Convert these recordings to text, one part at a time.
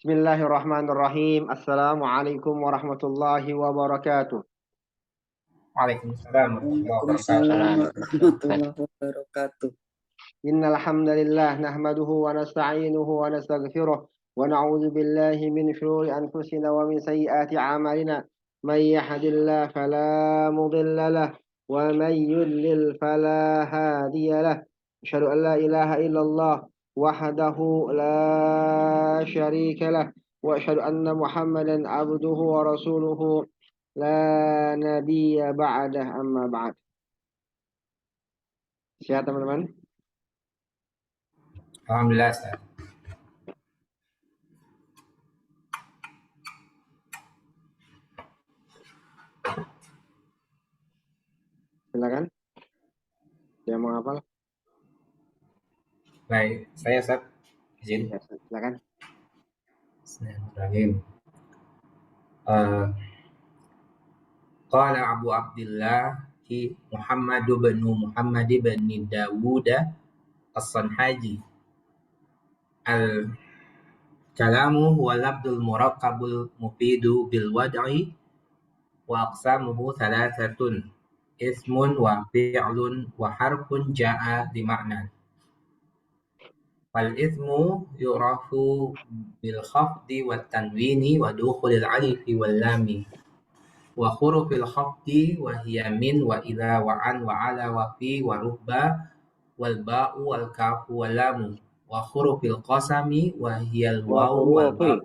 Bismillahirrahmanirrahim. Assalamualaikum warahmatullahi wabarakatuh. Waalaikumsalam warahmatullahi Waalaikumsalam wabarakatuh. warahmatullahi wabarakatuh. Innal hamdalillah nahmaduhu wa nasta'inuhu wa nastaghfiruh wa na'udzu billahi min shururi anfusina wa min sayyiati a'malina. May yahdihillahu fala mudilla lahu wa may yudlil fala hadiya lahu. Asyhadu an la ilaha illallah wahdahu la syarika lahu wa asyhadu anna Muhammadan abduhu wa rasuluhu la nabiyya ba'dah amma ba'd. Siap teman-teman? Alhamdulillah, Ustaz. Silakan. Yang mau hafal? Baik, saya Ustaz izin. Ya, silakan. Bismillahirrahmanirrahim. Qala Abu Abdullah Muhammad bin Dawud as-Sanhaji. Al-kalamu huwa labdul murakkabul mufidu bil wad'i wa aqsamuhu thalathatun. Ismun wa fi'lun wa harfun ja'a di ma'nan. Fal ismu yurafu bil khafdi wat tanwini wa dukhulil alifi wal lami wa hurufil khafdi wa hiya min wa ila wa an wa ala wa fi wa rubba wal ba'u wal kafu wal lamu wa hurufil qasami wa hiya al waw wal ba'u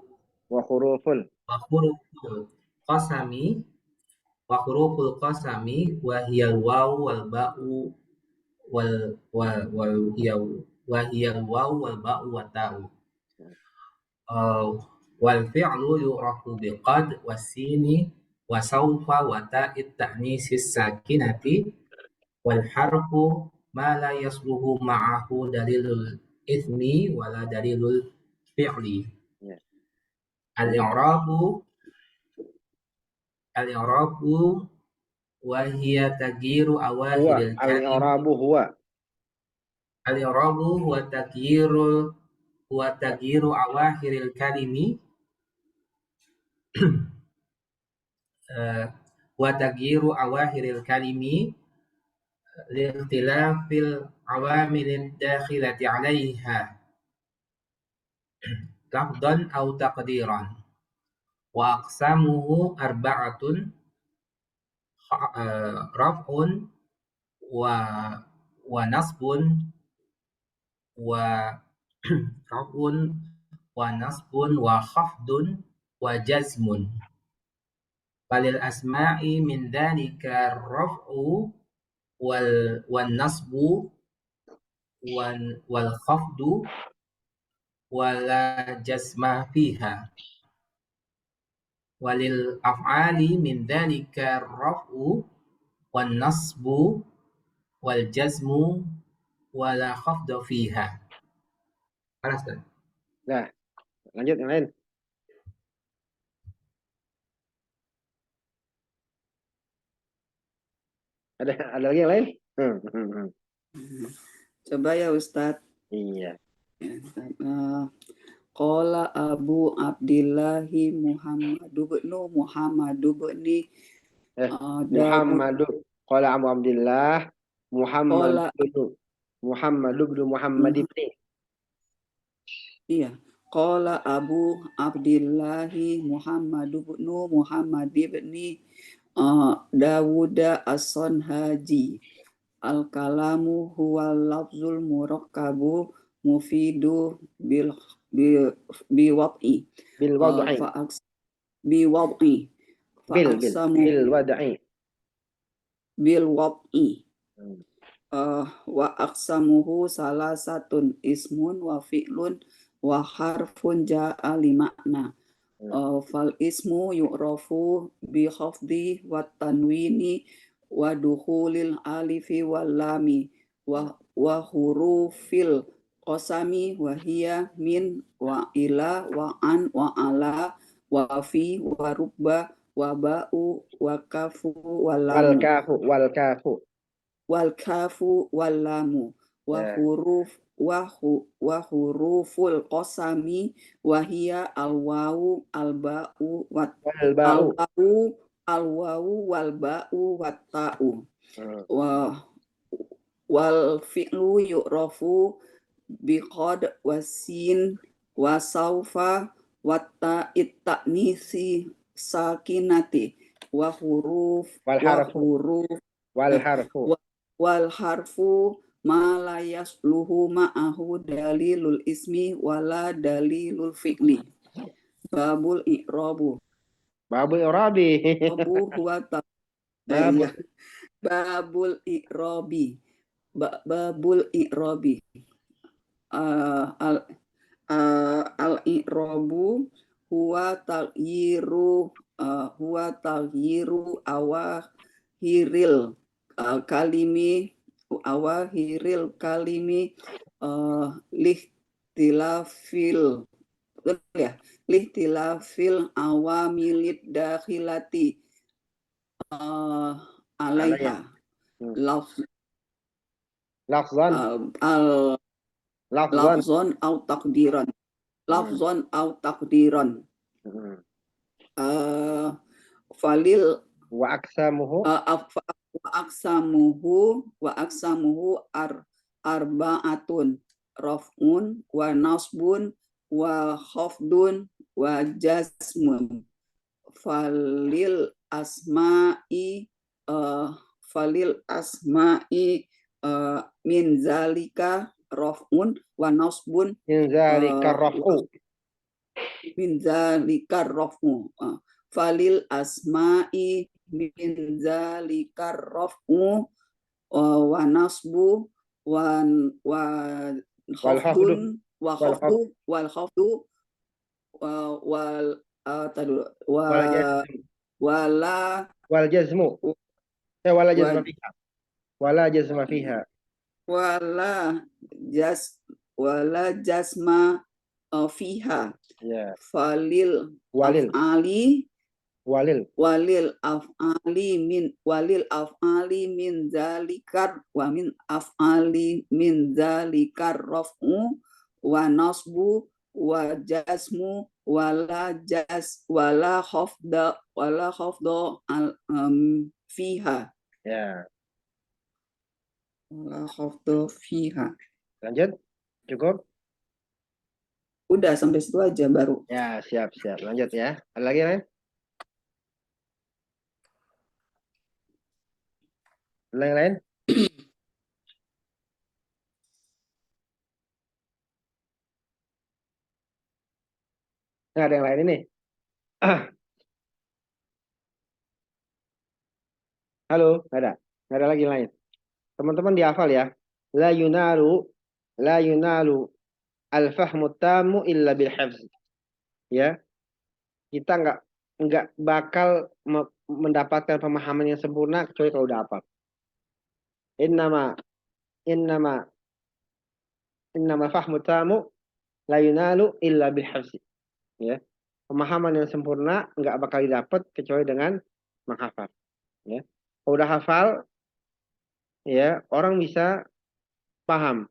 wa huruful qasami wa huruful qasami wa hiya al waw wal ba'u wal hiya al waw wal ba'u wa ta'u wal fi'lu yurafu biqad wasini wa sawfa wa ta'it ta'nisis sakinati wal harfu ma la yasluhu ma'ahu dalilul ismi wala dalilul fi'li. Al-i'rabu wa hiya tagyiru awakhiril kalim. Al-i'rabu huwa tagyiru awakhiril kalimi wa tagyiru awakhiril kalimi liikhtilafil awamilid dakhilati 'alaiha lafdhan aw taqdiran wa aqsamuhu arba'atun raf'un wa nasbun wa wa khafdun wa jazmun. Falil asma'i min dhalika raf'u wal nasbu wal khafdu wala jazma fiha. Walil af'ali min dhalika raf'u wan nasbu wal jazmu wala khafdu fiha. Panas kan? Nah, lanjut yang lain. Ada lagi yang lain? Coba ya Ustadz. Iya. Qala Abu Abdillahi Muhammadu bin Qala Abu Abdillah Muhammadu bin Muhammad ibni. Iya. Qala Abu Abdillahi Muhammadu bin Muhammad ibni Dawud as-Sanhaji. Al-kalamu huwa lafzul murakkabu mufidu bil wad'i wa aqsamuhu salasatun ismun wa fi'lun wa harfun ja'a li makna. Fal ismu yu'rafu bi khafdi wa tanwini wa dukhulil alifi wal lami wa hurufil qasami wa hiya min wa ila wa an wa ala wa fi wa rubba wa ba'u wa kafu wal lamu wal kafu wal lamu wa huruf wa huruful qasami wa hiya al-wawu al-ba'u wat Wal ba'u. al-wawu wal ba'u wat ta'u wa wal fi'lu yu'rafu biqad wasin wa saufa wa ta'it ta'nisi sakinati wa huruf Wal wa harfu. huruf Wal harfu. wal harfu ma la yasluhu ma'ahu dalilul ismi wala dalilul fi'li. Babul i'rabu. Babul i'rabi. Babu huwa Babul. babul i'rabi. Babul i'rabi. Al-i'rabu huwa taghyiru awahiril kalimi lihtilafil awamilid dakhilati alaiha Lafzan. lafzon au takdiran falil Wa aksamuhu. wa aksamuhu arba'atun raf'un wa nasbun wa khafdun wa jazmun falil asma'i min zalika raf'un wa nasbun Min zalika raf'u. min zalika raf'u falil asma'i min zalika raf'u wa nasbu wa khafdun wal khafdu wala jazmu. Wala jazma fiha. Wala jazma fiha. wala jazma fiha. Ya. Falil Walil. af'ali Walil af'ali min zalikar wa min af'ali min zalikar raf'u wa nasbu wa jazmu wala khafda fiha. Ya. Wala khafda fiha. Lanjut. Cukup? Udah sampai situ aja baru. Ya, siap. Lanjut ya. Ada lagi lain? Ada yang lain? Nggak ada yang lain ini. Halo, nggak ada. Nggak ada lagi yang lain. Teman-teman dihafal ya. La yunalu al-fahmu tamu illa bil hifz. Ya. Kita nggak bakal mendapatkan pemahaman yang sempurna kecuali kalau udah hafal. Innama fahmu tamu la yunalu illa bil hifz. Ya. Pemahaman yang sempurna nggak bakal didapat kecuali dengan menghafal. Ya. Kalau udah hafal, ya orang bisa paham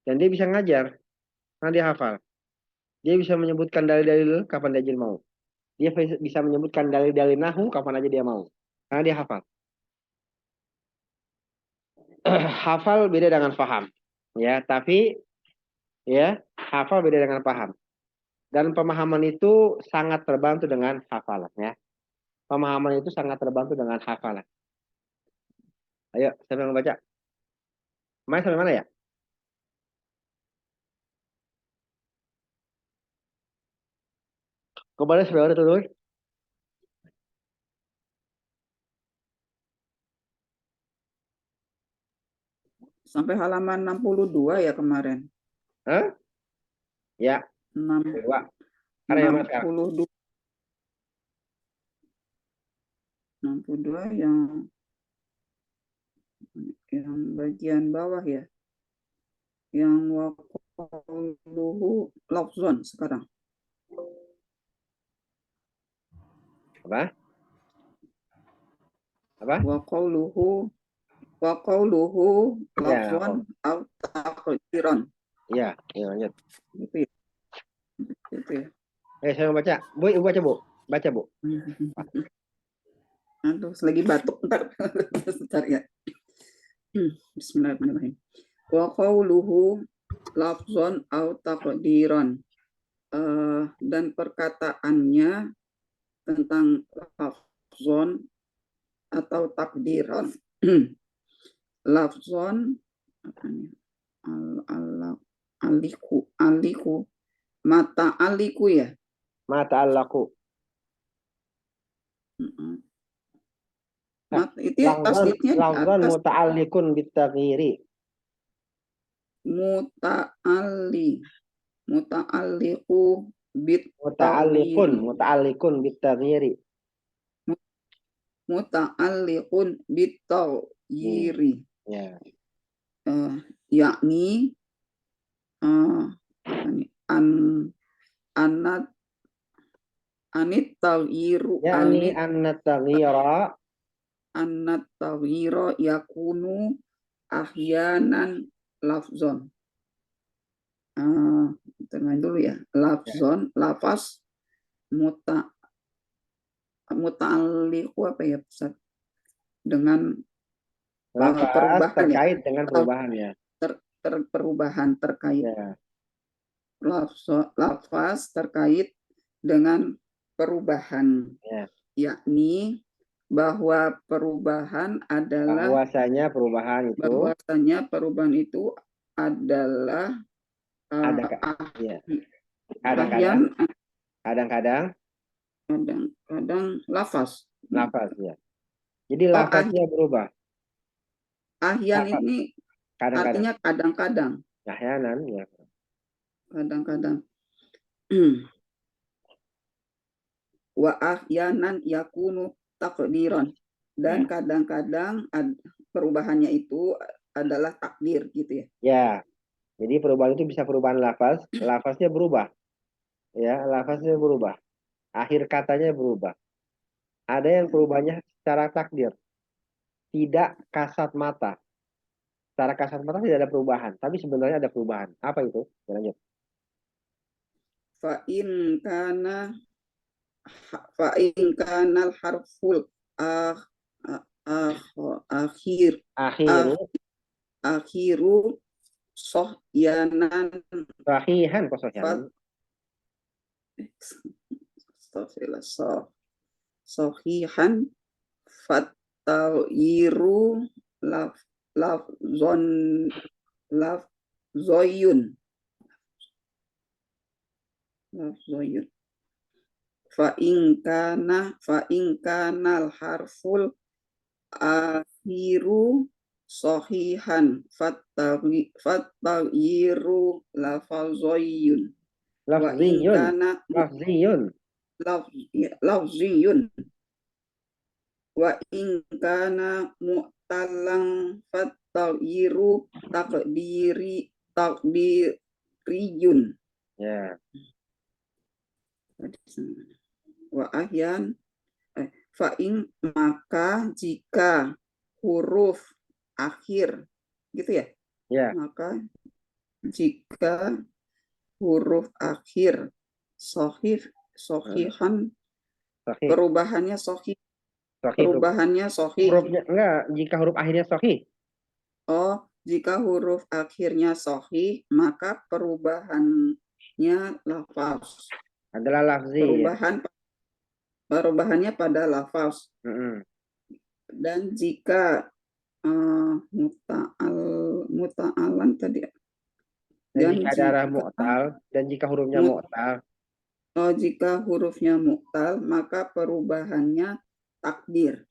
dan dia bisa ngajar karena dia hafal. Dia bisa menyebutkan dalil-dalil kapan dia mau. Dia bisa menyebutkan dalil-dalil nahwu kapan aja dia mau karena dia hafal. Hafal beda dengan paham, ya. Tapi ya hafal beda dengan paham. Dan pemahaman itu sangat terbantu dengan hafalan, ya. Pemahaman itu sangat terbantu dengan hafalan. Ayo, siapa yang baca? Main sampai mana ya? Kembali sudah ada tuh. Sampai halaman 62 ya kemarin. Hah? Ya. 62. 62 yang bagian bawah ya. Yang waqauluhu lafzon sekarang. Apa? Waqauluhu lafzon au takdiran. Ya, lanjut. Gitu ya. Gitu ya. Saya mau baca. Bu, Ibu baca, Bu. Baca, Bu. Aduh, lagi batuk ntar. Bentar ya. Bismillahirrahmanirrahim. Wa qawluhu lafzon au taqdiran. Dan perkataannya tentang lafzon atau takdiran. Lafzon apa nih? Aliku mata aliku ya. Mata allaku. Itu tasdidnya di Lafzan atas. muta'alliqun bitaghyiri. Muta'alliqu Muta'alliqun bitaghyiri. Muta'alliqun bitaghyiri. Ya. Yakni anit taghyiru Yani an-taghyira yakunu ahyanan lafzon. Termain dulu ya. Lafzon, lafaz muta'alliqu apa ya Ustaz? Dengan lafaz perubahan terkait ya. dengan perubahan ya. Perubahan terkait Ya. lafaz terkait dengan perubahan, Ya. yakni bahwa perubahan adalah Bahwasanya perubahan itu adalah ya. kadang-kadang lafaz. Lafaz ya. Jadi lafaznya berubah. Ahyan ini Kadang-kadang. artinya kadang-kadang. Ahyanan ya. Kadang-kadang. Wa ahyanan yakunu takdiran. Dan kadang-kadang perubahannya itu adalah takdir gitu ya. Ya. Jadi perubahan itu bisa perubahan lafaz, lafaznya berubah. Ya, lafaznya berubah. Akhir katanya berubah. Ada yang perubahannya secara takdir. Tidak kasat mata. Secara kasat mata tidak ada perubahan, tapi sebenarnya ada perubahan. Apa itu? Lanjut. Fa in kana harful akhiru sohyanan Sahihan kok sohyanan. Sohihan fatawyiru lafzoyun fa in kana al harful akhiru sohihan fatawyiru lafzoyun wa in kana lafziyun wa in kana mu'tallan fatawyiru takdiriyun. Ya. Wa ahyan fa'in maka jika huruf akhir gitu ya. Ya. Maka jika huruf akhir sohihan perubahannya sohih. Perubahannya sohih. Hurufnya enggak, jika huruf akhirnya sohih. Oh, jika huruf akhirnya sohih, maka perubahannya lafaz. Adalah lafzi. Perubahannya pada lafaz. Dan jika muta'alan tadi. Dan jika ada mu'tal dan jika hurufnya mu'tal. Jika hurufnya mu'tal, maka perubahannya takdiri.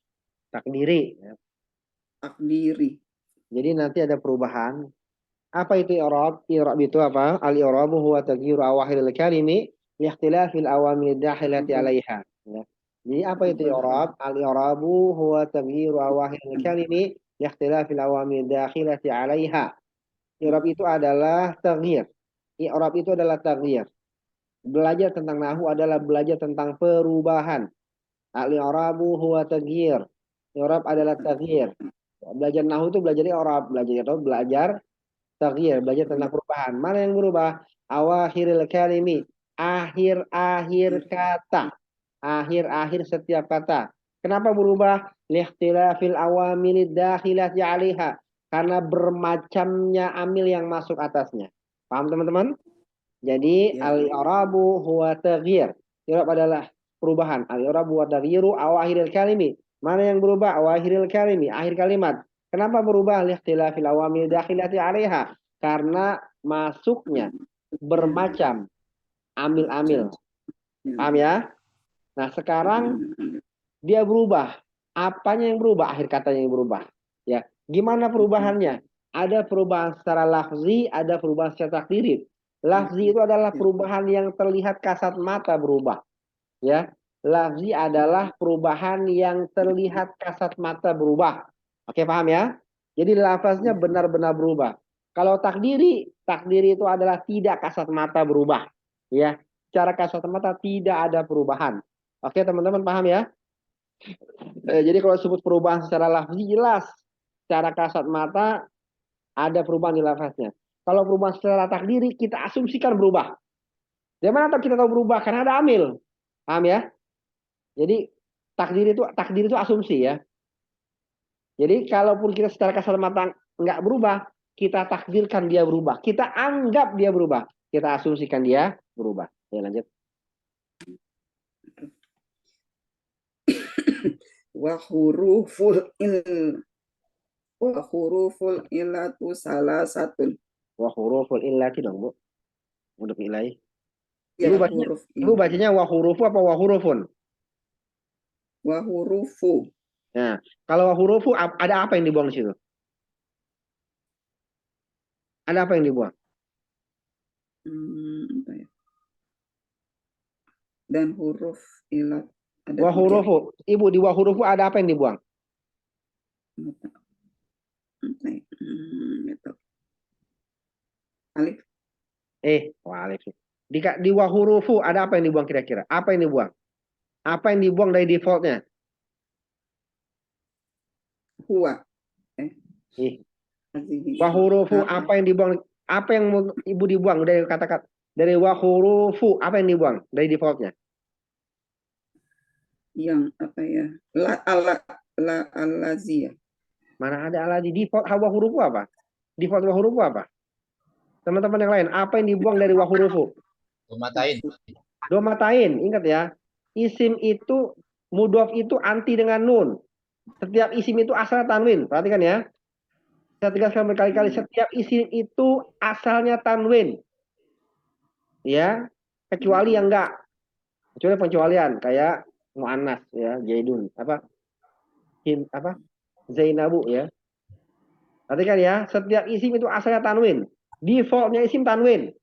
Takdiri. Jadi nanti ada perubahan. Apa itu i'rab? I'rab itu apa? Al-i'rabu huwa taghyiru awahiril kalimi li ikhtilafil awamil dakhilati 'alaiha. Ya. Jadi apa itu i'rab? Al-i'rabu huwa taghyiru awahiril kalimi li ikhtilafil awamil dakhilati 'alaiha. I'rab itu adalah taghyir. I'rab itu adalah taghyir. Belajar tentang nahwu adalah belajar tentang perubahan. Al-i'rabu huwa taghyir. I'rab adalah taghyir. Belajar nahwu itu belajar i'rab, belajar taghyir, belajar tentang perubahan. Mana yang berubah? Awakhiril kalimi, akhir-akhir kata. Akhir-akhir setiap kata. Kenapa berubah? Likhtilafil awamilid dakhilati 'alaiha. Karena bermacamnya amil yang masuk atasnya. Paham teman-teman? Jadi Ya. al-i'rabu huwa taghyir. I'rab adalah perubahan. Al-i'rabu huwa taghyiru awakhiril kalimi. Mana yang berubah? Awakhiril kalimi, akhir kalimat. Kenapa berubah? Likhtilafil awamil dakhilati 'alaiha. Karena masuknya bermacam amil-amil. Paham ya? Nah, sekarang dia berubah. Apanya yang berubah? Akhir katanya yang berubah. Ya. Gimana perubahannya? Ada perubahan secara lafzi, ada perubahan secara takdiri. Lafzi itu adalah perubahan yang terlihat kasat mata berubah. Ya. Lafzi adalah perubahan yang terlihat kasat mata berubah. Oke, paham ya? Jadi lafaznya benar-benar berubah. Kalau takdiri itu adalah tidak kasat mata berubah. Ya. Secara kasat mata tidak ada perubahan. Oke, teman-teman paham ya? Jadi kalau sebut perubahan secara lafzi jelas. Secara kasat mata ada perubahan di lafaznya. Kalau perubahan secara takdiri kita asumsikan berubah. Dari mana kita tahu berubah? Karena ada amil. Paham ya? Jadi takdir itu asumsi ya. Jadi kalaupun kita secara kasat mata nggak berubah, kita takdirkan dia berubah. Kita anggap dia berubah. Kita asumsikan dia berubah. Ya, lanjut. Wa huruful illatu salasatun. Wa huruful illati dong, Bu. Huruf ilahi. Ya, Ibu bacanya wa hurufu apa wa hurufun? Wa hurufu. Nah, kalau wa hurufu ada apa yang dibuang di situ? Ada apa yang dibuang? Apa ya? Dan huruf ilat ada Wa hurufu. Ibu, di wa hurufu ada apa yang dibuang? Gitu. Alif. Alif. Di wa hurufu ada apa yang dibuang kira-kira? Apa yang dibuang? Apa yang dibuang dari defaultnya? Huwa. Wa hurufu apa yang dibuang? Apa yang ibu dibuang dari kata-kata dari wa hurufu apa yang dibuang dari defaultnya? Yang apa ya? Alazi ya. Mana ada alazi default wa hurufu apa? Default wa hurufu apa? Teman-teman yang lain, apa yang dibuang dari wa hurufu? Domatain, ingat ya. Isim itu mudhof itu anti dengan nun. Setiap isim itu asal tanwin. Perhatikan ya. Saya tegaskan berkali-kali, setiap isim itu asalnya tanwin. Ya, kecuali yang enggak. Kecuali pengecualian kayak muannas ya, Zaidun, Zainabu ya. Perhatikan ya, setiap isim itu asalnya tanwin. Defaultnya isim tanwin.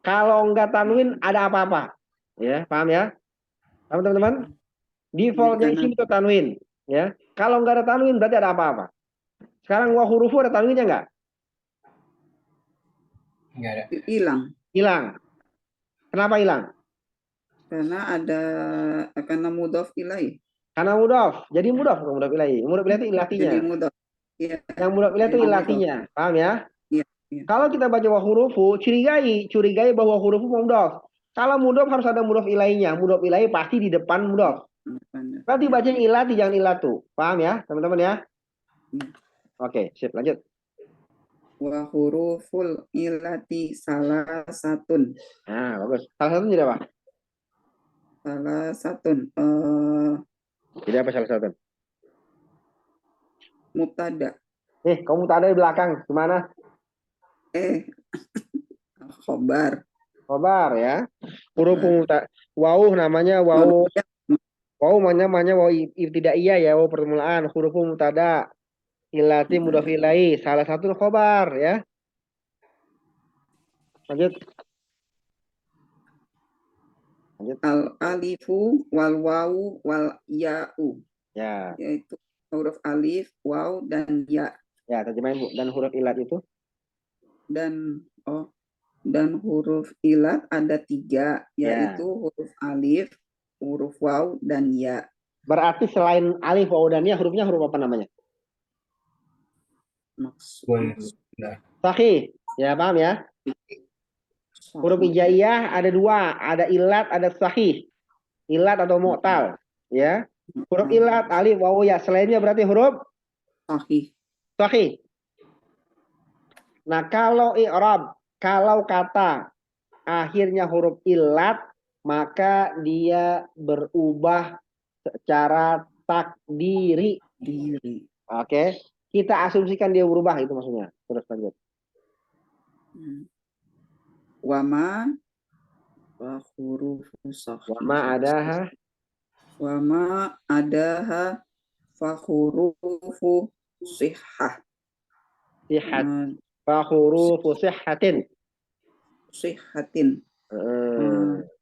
Kalau enggak tanwin ada apa-apa. Ya, paham ya? Paham teman-teman? Defaultnya isim itu tanwin. Ya, kalau enggak ada tanwin berarti ada apa-apa. Sekarang wa hurufu ada tanwinnya enggak? Enggak ada. Hilang. Kenapa hilang? Karena mudhof ilaih. Karena mudhof. Jadi mudhof ilaih. Mudhof ilaih itu ilatinya. Jadi mudhof. Ya. Yang mudhof ilaih itu ilatinya. Paham ya? Ya. Kalau kita baca wa hurufu, curigai bahwa hurufu mudhof. Kalau mudhof harus ada mudhof ilainya. Mudhof ilaih pasti di depan mudhof. Berarti bacanya ilati jangan ilatu. Paham ya, teman-teman ya? Oke, sip, lanjut. Wa huruful ilati salasatun. Nah, bagus. Salah satu jadi apa? Jadi apa salah satu? Mubtada. Kamu mubtada di belakang. Gimana? Khobar. Khobar ya. Huruf mubtada. Waw namanya waw. Waw namanya waw ibtidaiyah ya, waw permulaan. Huruf mubtada. Ilati mudhof ilaih. Salah satu khobar ya. Lanjut. Al alifu wal wawu wal ya'u. Ya. Yaitu huruf alif, waw dan ya. Ya, terjemahin Bu. Dan huruf ilat itu? Dan huruf ilat ada 3, yaitu huruf alif, huruf waw dan ya. Berarti selain alif, waw dan ya, hurufnya huruf apa namanya? Maksudnya. Sahih. Ya, paham ya? Huruf hijaiyah ada dua, ada ilat, ada sahih. Ilat atau mu'tal, ya. Huruf ilat, alif, wawu, ya. Selainnya berarti huruf Sahih. sahih. Nah, kalau i'rab, kalau kata akhirnya huruf ilat, maka dia berubah secara takdiri. Diri. Oke, kita asumsikan dia berubah, itu maksudnya. Terus lanjut. Wama wa hurufu sahih. Wama adaha Wama adaha fa hurufu sihhah. sihat. Fa hurufu sihhatin. Sihhatin.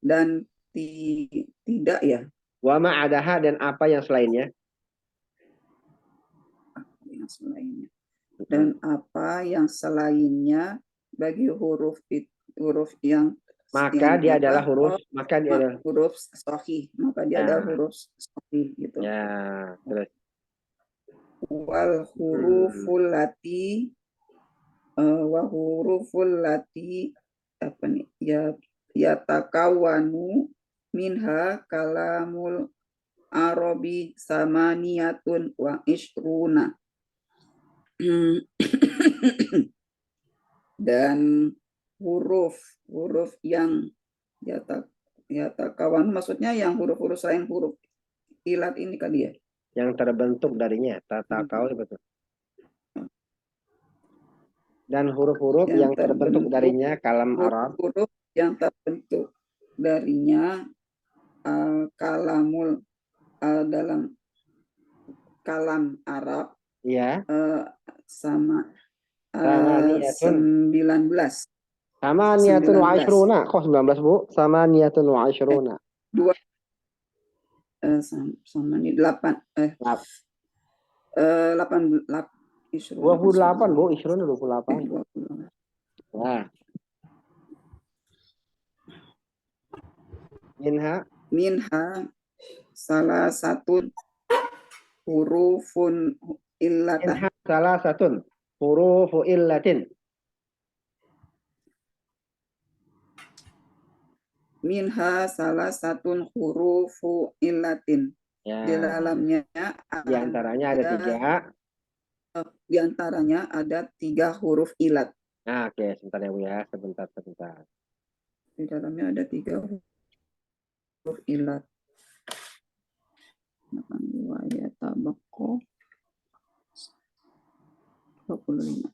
Dan tidak ya. Wama adaha dan apa yang selainnya? Yang selainnya. Dan apa yang selainnya bagi huruf yang Maka dia adalah huruf, maka dia adalah huruf sahih, maka dia adalah huruf sahih gitu. Ya, terus. Wal huruful lati wa huruful lati apa nih? Ya takawanu minha kalamul Arabi samaniyatun wa ishruna. Dan huruf yang ya takawan maksudnya yang huruf-huruf selain huruf ilat ini kali ya, Yang terbentuk darinya tata kau betul. Dan huruf-huruf yang terbentuk darinya kalam Arab. Huruf yang terbentuk darinya kalamul dalam kalam Arab Ya. sama 19. 19. Sama niyatun wa asyruna. Kok 19, Bu? Sama niyatun wa asyruna. Sama nih 8 28 Bu, isyruna 28. Nah. Minha salah satu hurufun illatan. Minha salah satu hurufu illatin. Minha salah satu hurufu illatin. Ya. Di dalamnya di antaranya ada 3. Di antaranya ada 3 huruf ilat. Nah, oke, sebentar ya Bu ya, sebentar. Di dalamnya ada 3 huruf ilat. Ya tabaqo 25.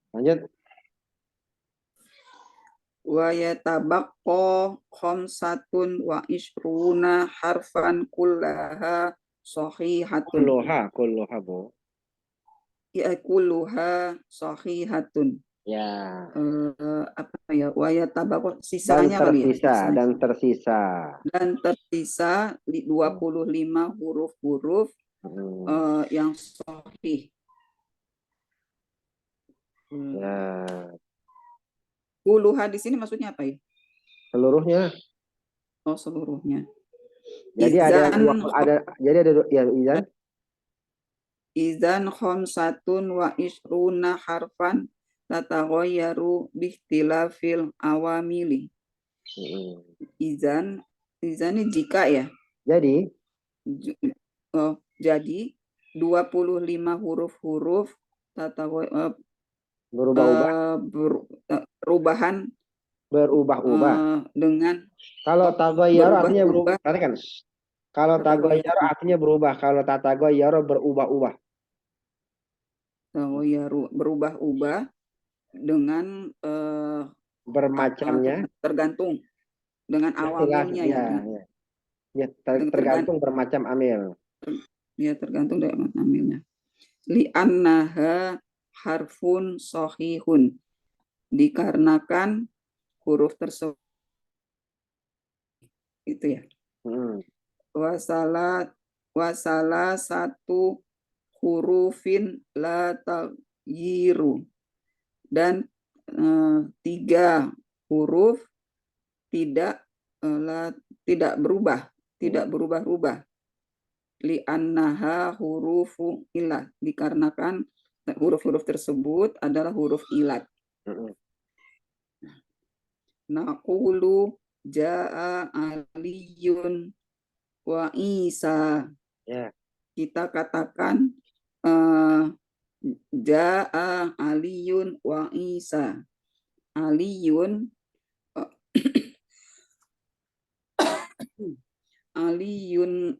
Lanjut. Wa yatabaqqo khamsatun wa ishruna harfan kullaha sahihatun. Kulluha Bu. Ya kulluha sahihatun. Ya. Apa ya? Wa yatabaqqo sisanya kali ya. Dan tersisa 25 huruf-huruf yang sahih. Ya. Kuluha di sini maksudnya apa ya? Seluruhnya. Oh, seluruhnya. Jadi ada ya izan. Izan khamsatun wa ishruna harfan tataghayyaru bihtilafil awamili. Izan ini jika ya. Jadi jadi 25 huruf-huruf berubah-ubah dengan kalau taghayyar artinya berubah. Perhatikan. Kalau taghayyar artinya berubah, kalau tataghayyar berubah-ubah. Taghayyar berubah-ubah dengan bermacamnya tergantung dengan awamilnya ya. Tergantung bermacam amil. Ya, tergantung dengan amilnya. Li'annaha harfun sahihun. Dikarenakan huruf tersebut itu ya. Wasalat Wasalah satu hurufin la taghyiru, dan 3 huruf tidak berubah-ubah. Li'annaha hurufu ilah, dikarenakan huruf-huruf tersebut adalah huruf ilat. Naqulu ja'a aliyun wa Isa. Ya. Kita katakan ja'a aliyun wa Isa. Aliyun Aliyun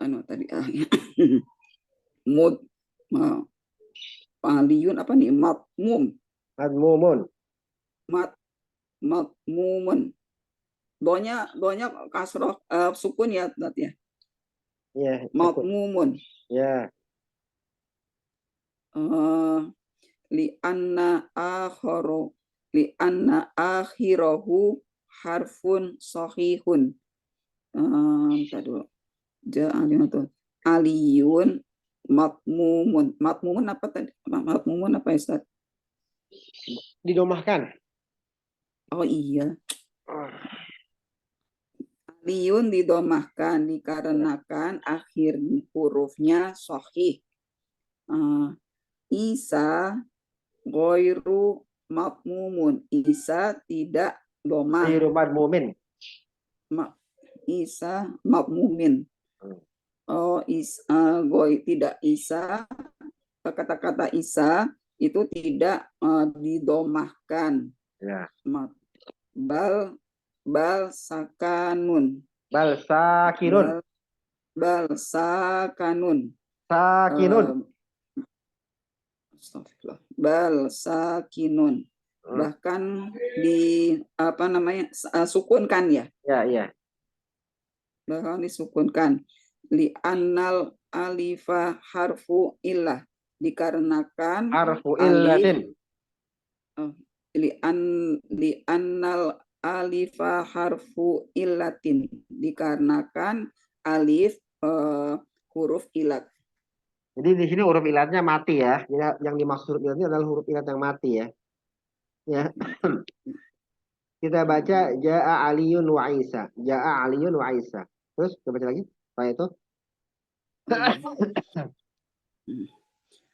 mud Aliyun apa nih? Matmumun. Doanya kasroh sukun ya, ya. Ya. Matmumun. Ya. Li'anna akhirahu harfun sahihun. Aliyun matmumun apa tadi? Matmumun apa ya, Ustaz? Didomahkan. Oh iya. Aliyun didomahkan dikarenakan akhir hurufnya sahih. Isa ghairu matmumun. Isa tidak domah. Ghairu matmumin. Isa matmumin. Tidak Isa, kata-kata Isa itu tidak didomahkan. Ya. Bal sakanun. Bal sakinun. Bal sakanun. Sakinun. Astagfirullah. Bal sakinun. Bahkan sukunkan ya. Ya, iya. Bahkan disukunkan. Li'annal alifa harfu illah, dikarenakan Harfu illatin. Li'annal alifa harfu illatin, dikarenakan alif huruf ilat. Jadi di sini huruf ilatnya mati ya. Jadi yang dimaksud huruf ilatnya adalah huruf ilat yang mati ya. Ya. Kita baca ja'a aliyun wa Isa. Ja'a aliyun wa Isa. Terus kita baca lagi. Apa itu?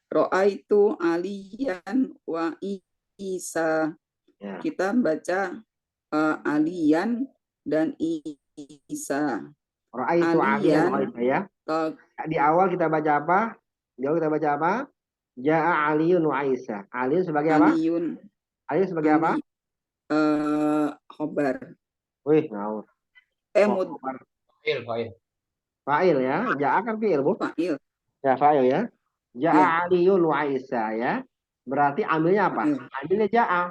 Ra'aitu aliyan wa Isa. Ya. Kita baca aliyan dan Isa. Ra'aitu aliyan wa Isa ya. Di awal kita baca apa? Ja'a aliyun wa Isa. Aliyun sebagai apa? Aliyun sebagai apa? Khobar. Wih, ngawur. Fa'il ya. Ja'a kan fi'il, Bu. Fa'il. Ya, fa'il ya. Ja'a Ya. aliyun wa Isa ya. Berarti amilnya apa? Amilnya ja'a.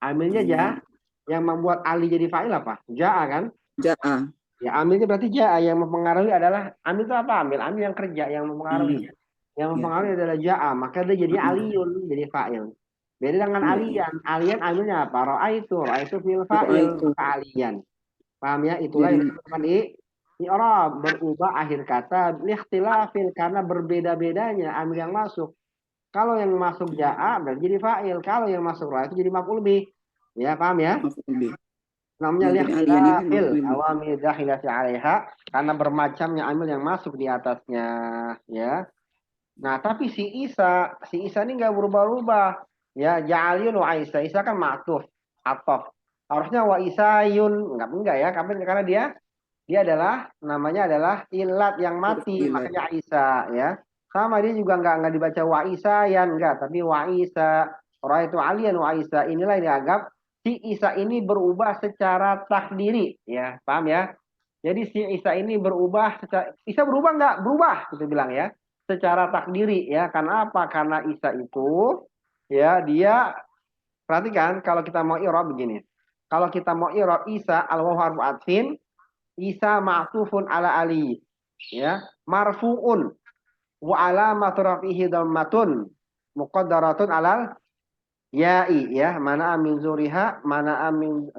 Amilnya ja'a. Yang membuat Ali jadi fa'il apa? Ja'a kan? Ja'a. Ya, amilnya berarti ja'a. Yang mempengaruhi adalah amil itu apa? Amil yang kerja, yang mempengaruhi. Yang mempengaruhi adalah ja'a. Maka dia jadi aliyun, jadi fa'il. Beda dengan aliyan. Aliyan amilnya apa? Ra'aitu fil fa'il aliyan. Paham ya? Itulah yang disebutkan i'rab, berubah akhir kata liikhtilafil, karena berbeda-bedanya amil yang masuk. Kalau yang masuk ja'a berarti jadi fa'il, kalau yang masuk ra itu jadi maf'ul bih. Ya, paham ya? Namanya liikhtilafil awamil dakhilati 'alaiha, karena bermacamnya amil yang masuk di atasnya, ya. Nah, tapi si Isa ini enggak berubah-ubah. Ya, ja'aliyun wa Isa. Isa kan ma'tuf, ataf. Harusnya wa Isayun, enggak ya, karena dia adalah namanya adalah ilat yang mati, makanya Isa ya. Sama dia juga enggak dibaca wa Isayan, enggak, tapi wa Isa. Ra'aitu aliyan wa Isa. Inilah yang dianggap si Isa ini berubah secara takdiri, ya. Paham ya? Jadi si Isa ini berubah Isa berubah enggak? Berubah, kita bilang ya. Secara takdiri ya. Karena apa? Karena Isa itu ya, dia perhatikan kalau kita mau i'rab begini. Kalau kita mau i'rab Isa al-wawu harfu atfin, Isa ma'tufun ala Ali, ya, marfu'un wa alamatu rafihi dhammatun muqaddaratun alal ya'i, ya, mana min zuriha, mana min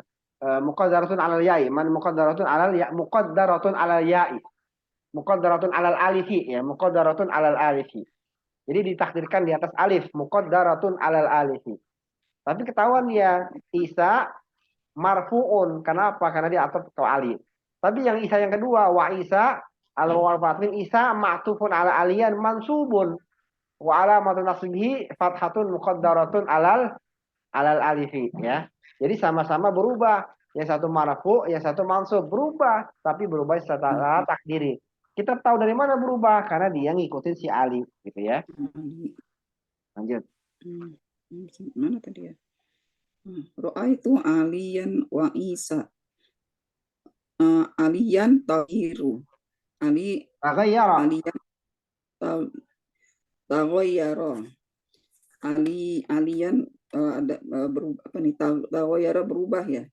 muqaddaratun alal ya'i, man muqaddaratun alal ya, muqaddaratun alal ya'i. muqaddaratun alal alifi ya, muqaddaratun alal alifi. Jadi ditakdirkan di atas alif, muqaddaratun alal alifi. Tapi ketahuan dia Isa marfuun. Kenapa? Karena dia ataf ke alif. Tapi yang Isa yang kedua, wa Isa al-warfatin Isa ma'tufun ala aliyan mansubun. Wa alamatun nasbihi fathatun muqaddaratun alal alifi ya. Jadi sama-sama berubah. Yang satu marfu, yang satu mansub, berubah, tapi berubah secara takdiri. Kita tahu dari mana berubah karena dia ngikutin si Ali gitu ya. Lanjut. Mana tadi ya? Ra'aitu aliyan wa Isa. Aliyan tahiru. Taghayyara. Aliyan taghayyara. Aliyan ada berubah apa nih? Taghayyara berubah ya.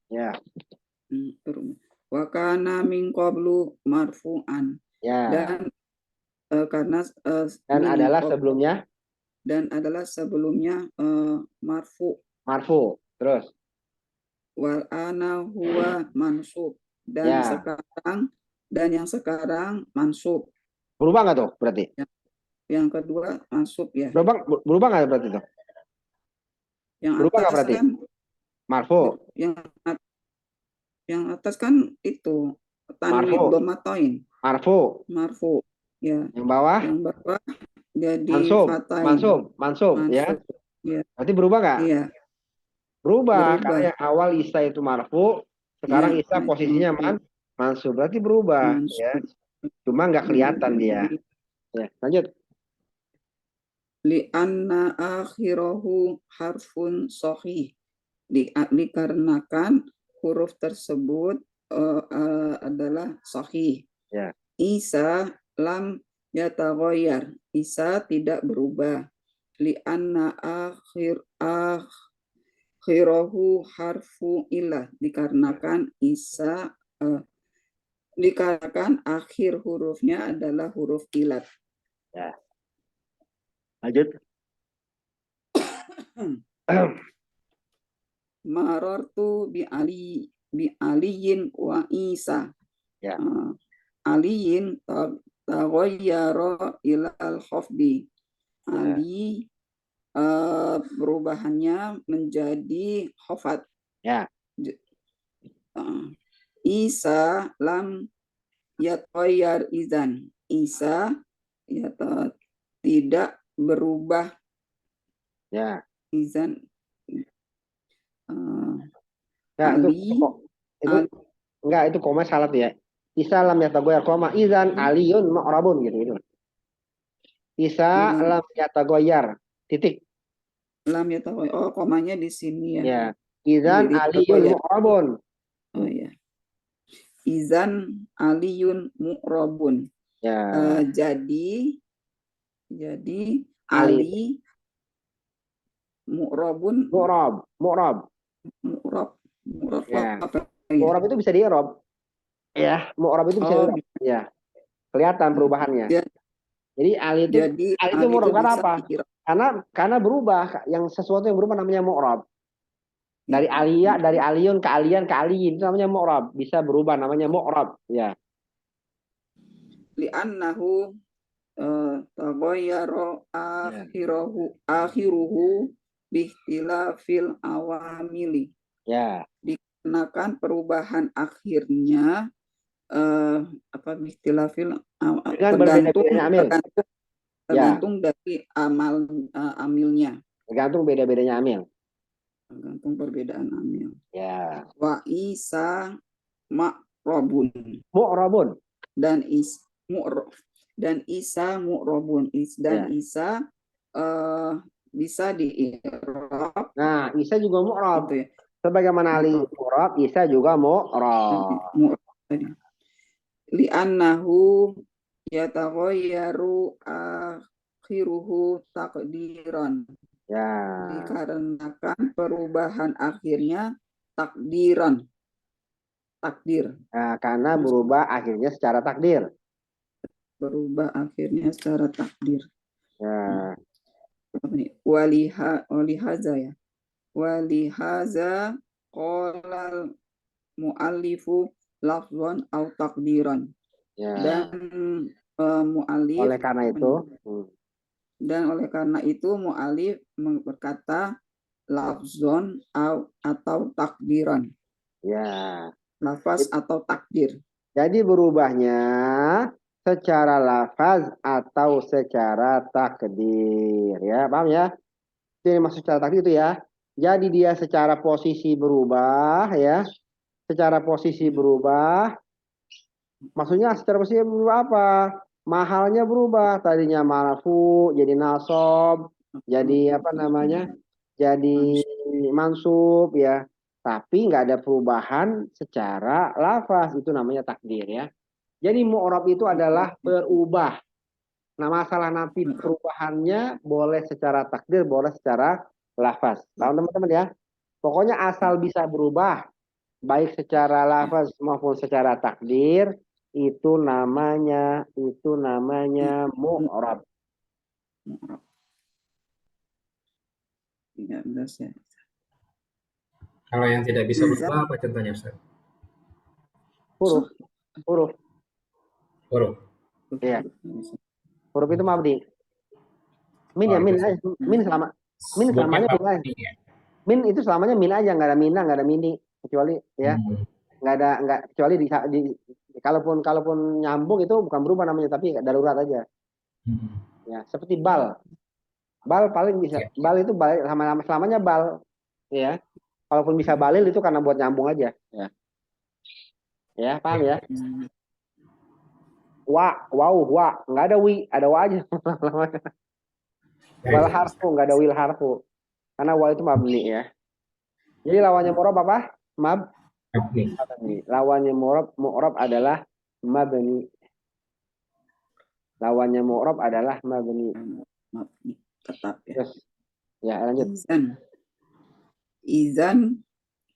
Ya. Berubah. Wa kana min qablu marfu'an. Ya. Dan karena dan adalah sebelumnya marfu. Terus Wal ana huwa mansub dan ya. yang sekarang mansub. Berubah nggak tuh berarti? Yang kedua mansub ya. Berubah nggak berarti tuh? Yang berubah nggak berarti? Kan, marfu. Yang atas kan itu tanwin dhammatain. Marfu. Ya. Yang bawah jadi mansub ya. Ya. Berarti berubah nggak? Iya. Berubah karena yang awal Isa itu marfu, sekarang ya, Isa posisinya mansub. Berarti berubah ya. Cuma nggak kelihatan dia. Ya, lanjut. Li'anna akhirahu harfun sahih. Dikarenakan huruf tersebut adalah sahih. Ya. Isa lam yataghayyar. Isa tidak berubah. Li'anna akhirahu harfu ilah. Dikarenakan Isa dikarenakan akhir hurufnya adalah huruf ilat. Ya. Lanjut. Marartu bi aliyin wa Isa. Ya. Aliyin taghayyara ila al-khafdi. Ali perubahannya menjadi khafat. Ya. Isa lam yataghayyar izan. Isa tidak berubah. Ya. Izan. Itu koma salah ya. Isa lam yataghayyar koma izan aliyun mu'rabun gitu. Isa lam yataghayyar titik. Lam yataghayyar. Oh, komanya di sini ya. Ya. Izan aliyun mu'rabun. Oh ya. Izan aliyun mu'rabun. Ya. Jadi Ali mu'rabun. Mu'rab ya. apa? Mu'rab itu bisa di-i'rab. Ya, mu'rab itu bisa di-i'rab. Ya. Kelihatan perubahannya. Jadi Ali itu mu'rab karena apa? Karena berubah. Yang sesuatu yang berubah namanya mu'rab. Dari aliyah, dari aliyun ke aliyan ke aliyin itu namanya mu'rab. Bisa berubah namanya mu'rab. Ya. Li'annahu taghayyara akhiruhu bihtilafil awamili. Ya. Dikarenakan perubahan akhirnya bihtilafil tergantung dari amilnya. Tergantung beda-bedanya amil. Tergantung perbedaan amil. Ya. Wa Isa mu'rabun. Dan Isa mu'rabun. Dan Isa bisa di-i'rab. Nah, Isa juga mu'rab. Gitu ya. Sebagaimana Ali mu'rab, Isa juga mu'rab. Li'annahu yataghayyaru akhiruhu takdiran. Ya. Dikarenakan perubahan akhirnya takdir. Nah, karena berubah akhirnya secara takdir. Berubah akhirnya secara takdir. Ya. Walihaza ya. Walihaza qala mu'allifu lafzan au takdiran. Ya. Dan mu'alif Oleh karena itu, oleh karena itu mu'alif berkata lafzon atau takdiran, ya. lafaz atau takdir. Jadi berubahnya secara lafaz atau secara takdir, ya, paham ya? Jadi maksud secara takdir itu ya. Jadi dia secara posisi berubah, ya. Secara posisi berubah. Maksudnya secara posisi berubah apa? Mahalnya berubah. Tadinya marfu jadi nasab, jadi apa namanya? Jadi mansub ya. Tapi nggak ada perubahan secara lafaz, itu namanya takdir ya. Jadi mu'rab itu adalah berubah. Nah, masalah nanti perubahannya boleh secara takdir, boleh secara lafaz. Paham teman-teman ya? Pokoknya asal bisa berubah, baik secara lafaz maupun secara takdir, itu namanya mu'rab. 13 ya. Kalau yang tidak bisa Izan. berubah apa contohnya, Ustaz? Huruf, huruf. Huruf. Iya. Huruf itu mabni. Min Oh, ya, min itu aja. Min sebutnya selamanya min aja. mabni ya. Min itu selamanya min aja, nggak ada mina, nggak ada mini, kecuali ya. Nggak kecuali kalaupun nyambung itu bukan berubah namanya, tapi darurat aja ya, seperti bal paling bisa Ya. bal itu bal selamanya bal ya, kalaupun bisa balil itu karena buat nyambung aja ya paham ya. Wa nggak ada wi, ada wa aja. Wal harfu nggak ada wil harfu karena wa itu mabni ya. Jadi lawannya mu'rab apa? Mabni. Lawannya mu'rab adalah mabni. Lawannya mu'rab adalah mabni. Mabni tetap ya. Terus ya lanjut. Izan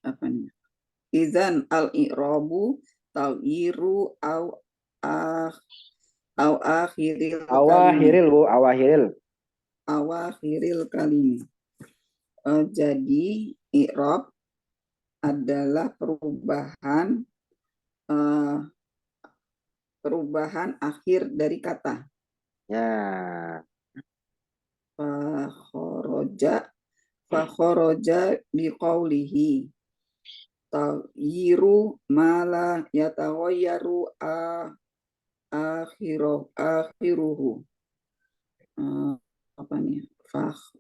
apa nih? Izan al-i'rabu taghyiru au akhiril awakhiril kalimi. Jadi i'rab adalah perubahan akhir dari kata. Ya. Fakhoroja biqaulihi taghyiru ma la yataghayyaru akhiruhu. Apa nih?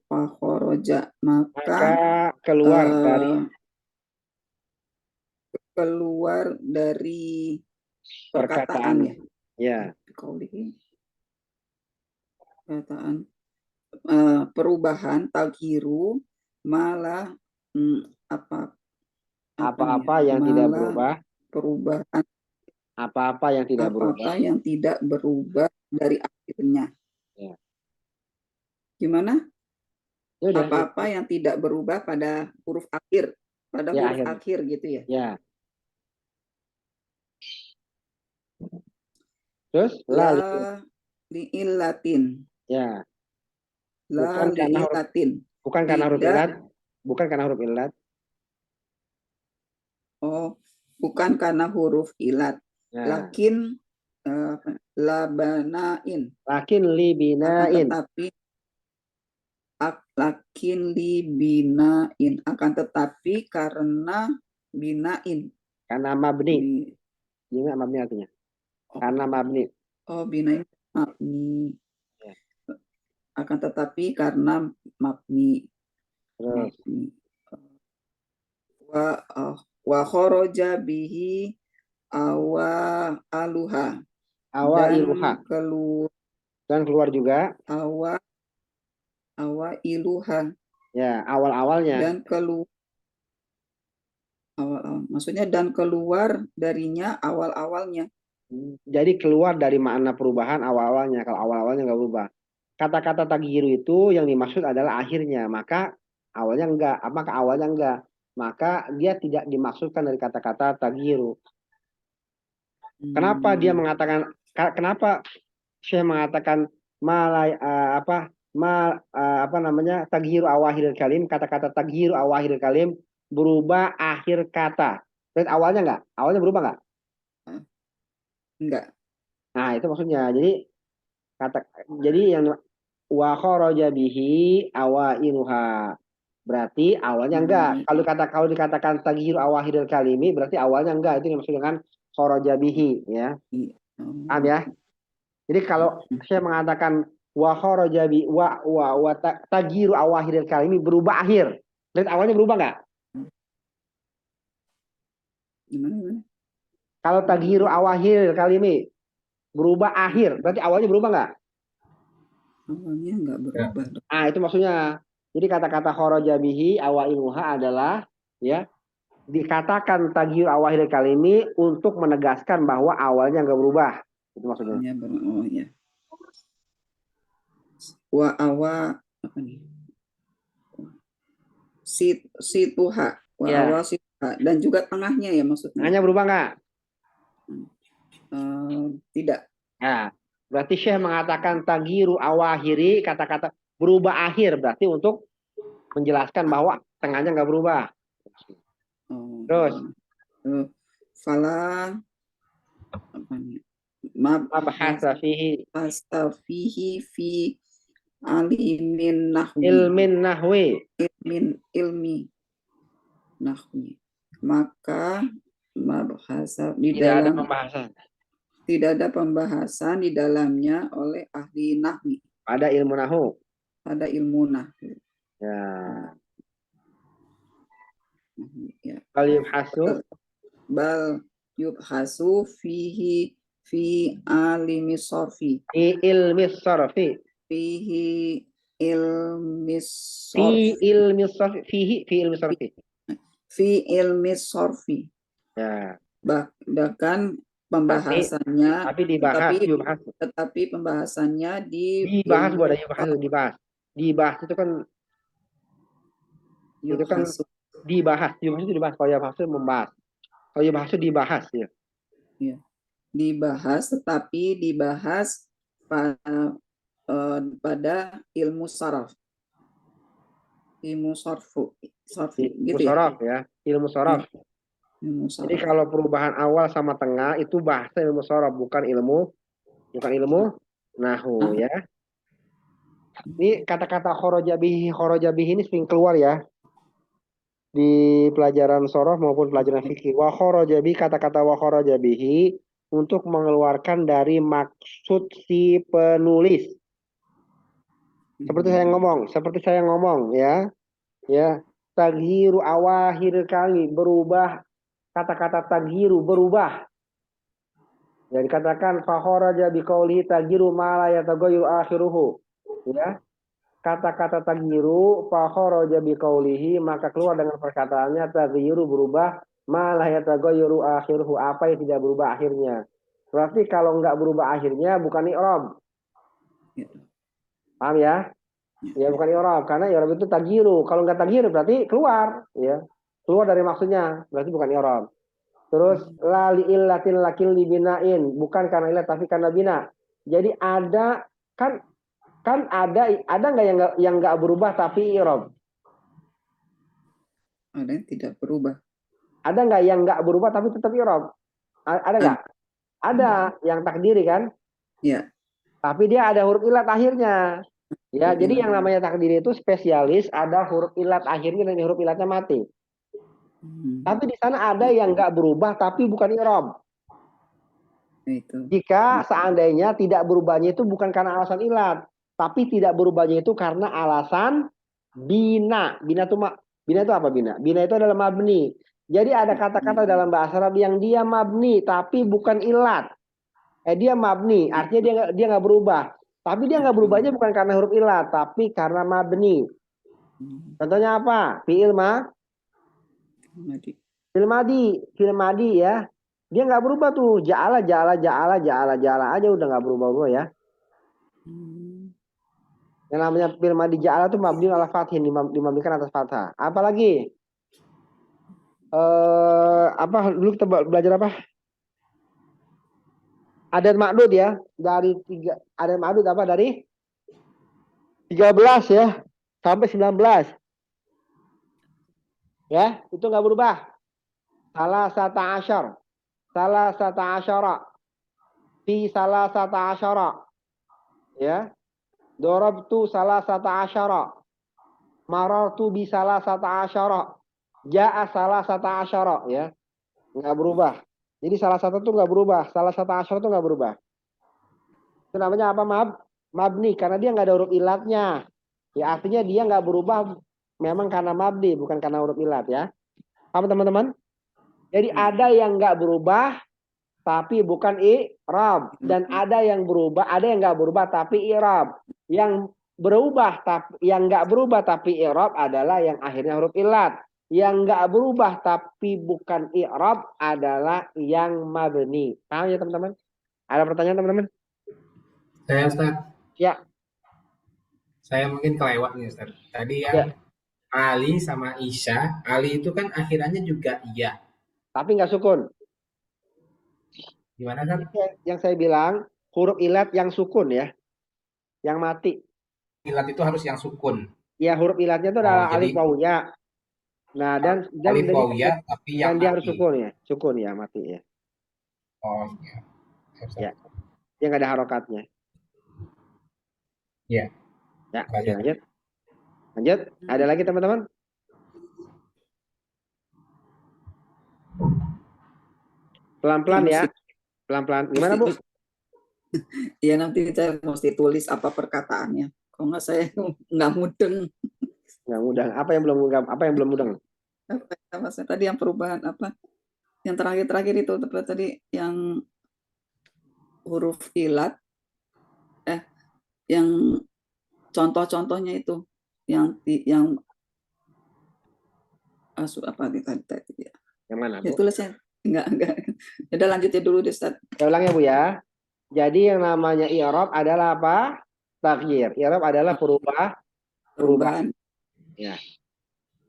Fakhoroja maka keluar dari perkataan ya. Perkataan perubahan taghyiru malah apa-apa yang tidak berubah, perubahan apa-apa yang tidak berubah, apa yang tidak berubah dari akhirnya. Ya. Gimana? Yaudah, apa-apa yang tidak berubah pada huruf akhir, pada ya, huruf akhir gitu ya. Ya. Terus la li'illatin. Ya. La li'illatin. Bukan karena huruf illat. Bukan karena huruf illat. Oh, bukan karena huruf illat. Ya. Lakin labanain. Lakin libinain. Lakin libinain. Akan tetapi karena binain. Karena mabni. Ini mabni artinya. Karena mabni. Oh, binain mabni. Ya. Akan tetapi karena mabni. Mabni. Wa kharaja bihi awailuha. Dan keluar juga awailuha. Ya, awal-awalnya. Dan maksudnya dan keluar darinya awal-awalnya. Jadi keluar dari makna perubahan awal-awalnya. Kalau awal-awalnya nggak berubah. Kata-kata taghiru itu yang dimaksud adalah akhirnya. Maka awalnya enggak. Apakah awalnya enggak? Maka dia tidak dimaksudkan dari kata-kata taghiru. Kenapa dia mengatakan? Kenapa Syekh mengatakan taghiru awakhiril kalim? Kata-kata taghiru awakhiril kalim berubah akhir kata. Terus awalnya enggak? Awalnya berubah enggak? Enggak. Nah, itu maksudnya. Jadi yang wa kharaja bihi awailuha. Berarti awalnya enggak. Kalau dikatakan taghyiru awahiril kalimi berarti awalnya enggak. Itu yang maksudnya kan kharaja bihi ya. Paham ya? Jadi kalau saya mengatakan wa kharaja bi taghyiru awahiril kalimi berubah akhir. Berarti awalnya berubah enggak? Gimana? Kalau taghyiru awahiril kalimi berubah akhir, berarti awalnya berubah enggak? Awalnya nggak berubah. Ah, itu maksudnya. Jadi kata-kata kharaja bihi awailuha adalah ya dikatakan taghyiru awahiril kalimi untuk menegaskan bahwa awalnya enggak berubah. Itu maksudnya. Oh ya. Wa awa apa nih? Situha. Wa Ya. awa situha. Dan juga tengahnya ya maksudnya. Tengahnya berubah enggak? Tidak. Nah, berarti Syekh mengatakan taghyiru awahiri kata-kata berubah akhir berarti untuk menjelaskan bahwa tengahnya enggak berubah. Terus fala apa nih? bahasa fihi Astafihi fi alimin nahwi. Ilmi nahwi. Maka mabhasa di tidak ada dalam pembahasan. Tidak ada pembahasan di dalamnya oleh ahli nahwi. Pada ilmu nahwu. Pada ilmu nahwi. Ya. Ya. Bal yubhasu fihi fi alimi sorfi. Fi ilmi sorfi. Fihi ilmi sorfi. Fi ilmi sorfi. Fi ilmi sorfi. Fi ilmi sorfi. Ya. Bahkan pembahasannya tapi dibahas tetapi pembahasannya dibahas dibahas itu kan dibahas kalau ya bahasa membahas, kalau ya bahasa dibahas ya. Ya. Dibahas tetapi dibahas pada ilmu saraf. Ilmu sarfu gitu ya. Ilmu saraf. Jadi kalau perubahan awal sama tengah itu bahasa ilmu saraf, bukan ilmu nahwu ya. Ini kata-kata kharaja bihi ini sering keluar ya di pelajaran saraf maupun pelajaran fikih. Wa kharaja bihi, kata-kata wa kharaja bihi untuk mengeluarkan dari maksud si penulis. Seperti saya ngomong ya. Ya, taghyiru awahir kali berubah. Kata-kata taghyiru berubah. Ya dikatakan fa kharaja biqauli taghyiru ma la yataghayyaru akhiruhu. Ya. Kata-kata taghyiru fa kharaja biqaulihi maka keluar dengan perkataannya taghyiru berubah ma la yataghayyaru akhiruhu, apa yang tidak berubah akhirnya. Berarti kalau enggak berubah akhirnya bukan i'rab. Paham ya? Ya bukan i'rab, karena i'rab itu taghyiru. Kalau enggak taghyiru berarti keluar, ya. Keluar dari maksudnya, berarti bukan i'rab. Terus la li illatin lakil libinain, bukan karena ilat tapi karena bina. Jadi ada kan ada enggak yang enggak berubah tapi i'rab? Ada yang tidak berubah. Ada enggak yang enggak berubah tapi tetap i'rab? Ada enggak? Ada yang takdiri kan? Ya. Tapi dia ada huruf ilat akhirnya. Ya, jadi yang namanya takdir itu spesialis ada huruf ilat akhirnya dan huruf ilatnya mati. Tapi di sana ada yang enggak berubah tapi bukan i'rab. Jika seandainya tidak berubahnya itu bukan karena alasan ilat, tapi tidak berubahnya itu karena alasan bina. Bina itu apa bina? Bina itu adalah mabni. Jadi ada kata-kata dalam bahasa Arab yang dia mabni tapi bukan ilat. Dia mabni, artinya dia nggak berubah. Tapi dia nggak berubahnya bukan karena huruf ilat, tapi karena mabni. Contohnya apa? Fi'il madi ya. Dia nggak berubah tuh. Ja'ala aja udah nggak berubah ya. Yang namanya fi'il madi ja'ala tuh mabni ala fathin, dimabnikan atas fathah. Apalagi? Apa dulu kita belajar apa? Adat ma'dud ya, dari 3 adat ma'dud apa dari 13 ya sampai 19. Ya, itu enggak berubah. Salah sata asyara. fi salasata asyara. Ya. Darabtu salasata asyara. Marartu bi salasata asyara. Ja'a salasata asyara, ya. Enggak berubah. Jadi salah satu tuh enggak berubah, salah satu asyara tuh enggak berubah. Itu namanya apa? Mabni, karena dia enggak ada huruf ilatnya. Ya artinya dia enggak berubah memang karena mabni, bukan karena huruf ilat, ya. Paham teman-teman? Jadi ada yang enggak berubah tapi bukan i'rab, dan ada yang berubah, ada yang enggak berubah tapi i'rab. Yang berubah tapi yang enggak berubah tapi i'rab adalah yang akhirnya huruf ilat. Yang enggak berubah tapi bukan i'rab adalah yang mabni. Paham ya teman-teman? Ada pertanyaan teman-teman? Saya Ustaz, Ya, saya mungkin kelewat nih Ustaz. Tadi ya. yang Ali sama Isya, Ali itu kan akhirannya juga iya. Tapi enggak sukun. Gimana kan? Yang saya bilang huruf ilat yang sukun, ya, yang mati. Ilat itu harus yang sukun. Ya huruf ilatnya itu Oh, adalah alif jadi wawunya. Nah, dan alif wawiyah tapi yang dia harus mati. sukun ya, mati ya. Oh, iya. Ya, dia nggak ada harokatnya. Iya. Ya, oke, Lanjut. lanjut. Lanjut. Ada lagi teman-teman? Pelan-pelan ya. Pelan-pelan. Gimana, Bu? Ya nanti saya mesti tulis apa perkataannya. Kalau nggak saya nggak mudeng. Nggak mudah. Apa yang belum mudeng? Apa saya tadi yang perubahan apa? Yang terakhir itu tadi yang huruf ilat, yang contoh-contohnya itu, yang apa tadi ya? Yang mana, Ya Bu? tulisnya enggak. Udah lanjutnya dulu deh, Ustaz. Saya ulang ya, Bu ya. Jadi yang namanya i'rab adalah apa? Taghyir. I'rab adalah berubah. Perubahan. Ya.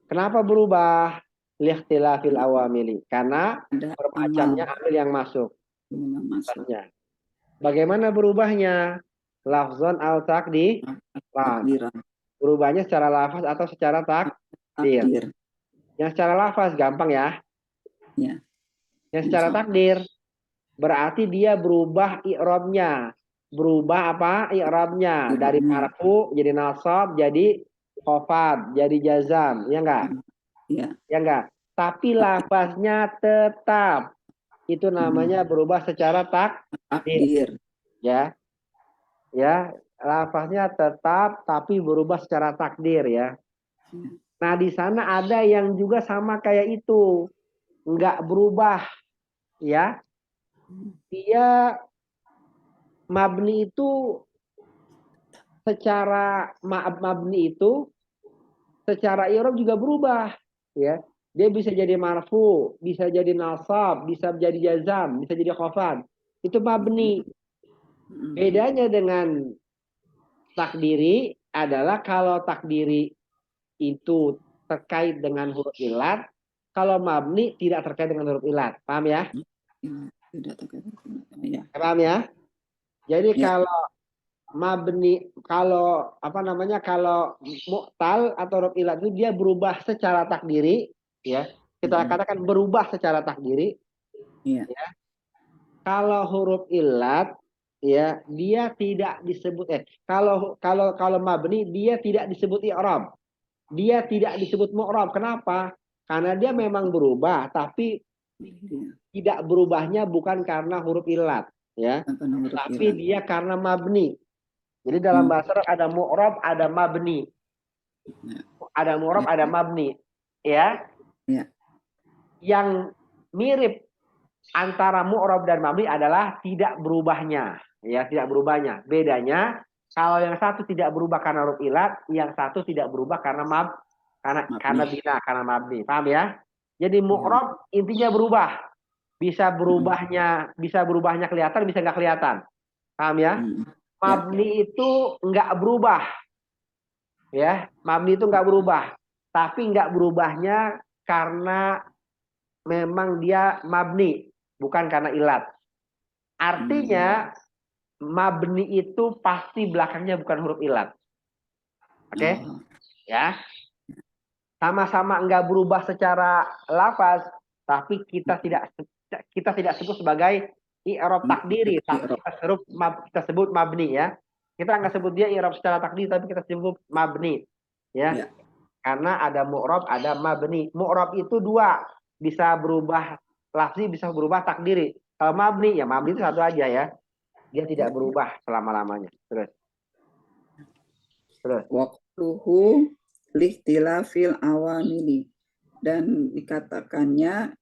Kenapa berubah? Likhtilafil awamili. Karena Ada bermacamnya amal amil yang masuk. yang masuk. Bagaimana berubahnya? Lafzon al takdiran. Takdiran. Berubahnya secara lafaz atau secara takdir. Takdir. Yang secara lafaz gampang ya. Ya. Yang secara takdir berarti dia berubah i'rabnya. Berubah apa? I'rabnya. Dari marfu jadi nasab, jadi khofad, jadi jazam. Ya enggak? Ya. Ya enggak? Tapi lafaznya tetap. Itu namanya berubah secara takdir. Ya. Ya, lafaznya tetap tapi berubah secara takdir ya. Nah, di sana ada yang juga sama kayak itu. Enggak berubah ya. Dia mabni itu secara mabni itu secara i'rab juga berubah ya. Dia bisa jadi marfu, bisa jadi nasab, bisa jadi jazam, bisa jadi khafad. Itu mabni. Bedanya dengan takdiri adalah kalau takdiri itu terkait dengan huruf ilat, kalau mabni tidak terkait dengan huruf ilat. Paham ya? Tidak terkait. Ya. Paham ya? Jadi Ya. kalau mabni, kalau apa namanya, kalau mu'tal atau huruf ilat itu dia berubah secara takdiri, ya. Kita katakan berubah secara takdiri. Ya. Ya. Kalau huruf ilat, ya, dia tidak disebut kalau mabni dia tidak disebut i'rab. Dia tidak disebut mu'rab. Kenapa? Karena dia memang berubah, tapi tidak berubahnya bukan karena huruf ilat, ya. Tapi dia karena mabni. Jadi dalam bahasa Arab ada mu'rab, ada mabni. Ada mu'rab, ada mabni, ya. Yang mirip antara mu'rab dan mabni adalah tidak berubahnya, ya, tidak berubahnya. Bedanya kalau yang satu tidak berubah karena huruf ilat, yang satu tidak berubah karena karena bina, karena mabni. Paham ya? Jadi mu'rab intinya berubah. Bisa berubahnya kelihatan, bisa nggak kelihatan. Paham ya? Mabni itu nggak berubah. Ya, mabni itu nggak berubah. Tapi nggak berubahnya karena memang dia mabni, bukan karena ilat. Artinya mabni itu pasti belakangnya bukan huruf ilat. Oke? Ya. Sama-sama enggak berubah secara lafaz, tapi kita tidak sebut sebagai i'rab takdiri, i'rab. kita sebut mabni ya. Kita nggak sebut dia i'rab secara takdiri, tapi kita sebut mabni ya. Ya. Karena ada mu'rab, ada mabni. Mu'rab itu dua, bisa berubah lafzi, bisa berubah takdiri. Kalau mabni ya mabni itu satu aja ya. Dia tidak berubah selama-lamanya. Terus. Waqtuhu lihtilafil awamili, dan dikatakannya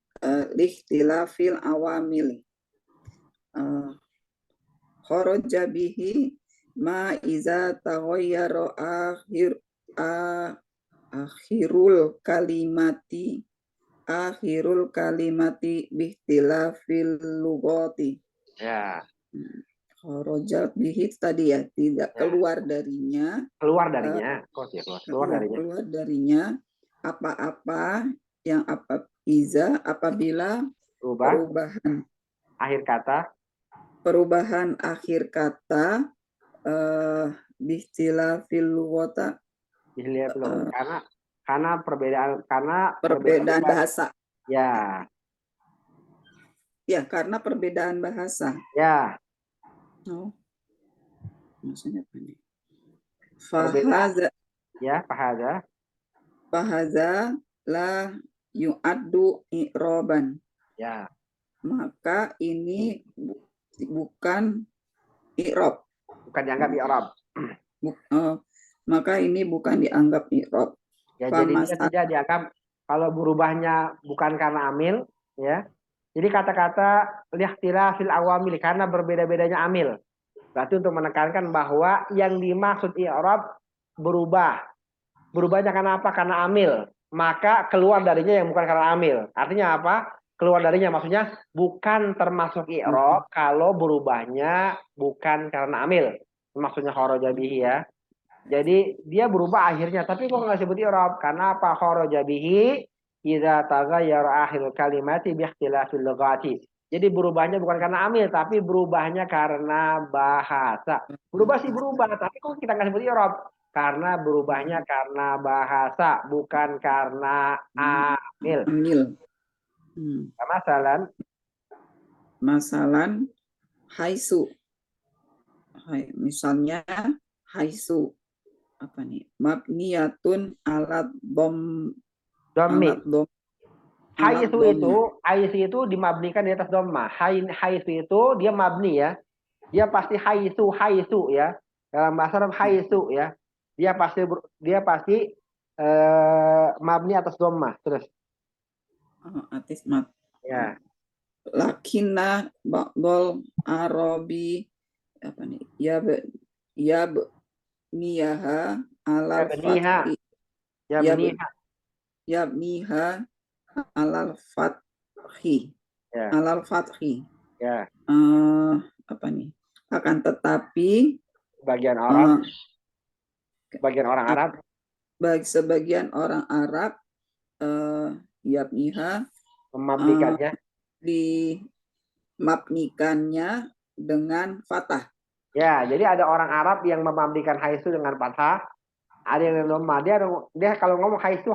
lihtilafil awamili. Kharaja bihi ma iza taghayyara akhirul kalimati bihtilafil lugati. Ya. Kharaja bihi tadi ya, tidak keluar darinya. Keluar darinya. Keluar darinya apa-apa yang apabila perubahan akhir kata bihtilafil lughata, karena perbedaan bahasa. Ya. Ya, karena perbedaan bahasa. Ya. Oh. Maksudnya apa nih? Fahaza la yu'addu i'roban. Ya. Maka ini bukan i'rob. Bukan dianggap i'rob. Maka ini bukan dianggap i'rob. Ya, jadi dia tidak dianggap kalau berubahnya bukan karena amil, ya. Jadi kata-kata lihtilafil awamil karena berbeda-bedanya amil. Berarti untuk menekankan bahwa yang dimaksud i'rab berubah. Berubahnya karena apa? Karena amil. Maka keluar darinya yang bukan karena amil. Artinya apa? Keluar darinya maksudnya bukan termasuk i'rab kalau berubahnya bukan karena amil. Maksudnya kharaja bihi ya. Jadi dia berubah akhirnya, tapi kok nggak sebut i'rab? Karena apa? Kharaja bihi idza taghayyara akhirul kalimati bi ikhtilafil lughati. Jadi berubahnya bukan karena amil, tapi berubahnya karena bahasa. Berubah sih berubah, tapi kok kita nggak sebut i'rab? Karena berubahnya karena bahasa, bukan karena amil. Masalan haisu. Misalnya haisu. Apa nih? Mabniyatun alat dhammi. Haisu itu dimabnikan di atas dhamma. Haisu itu dia mabni ya. Dia pasti haisu ya. Dalam bahasa Arab haisu ya. Dia pasti mabni atas dhamma. Terus. Atis mat. Ya. Lakinna ba'dul arabi apa nih? Ya niyaha alal fathi. Yabniha alal fathi. Ya. Alal fathi. Ya. Apa nih? Akan tetapi sebagian orang Arab yabniha dimabnikannya dengan fathah. Ya, jadi ada orang Arab yang memabnikan haisu dengan fathah, ada yang dhamma. Dia kalau ngomong haisu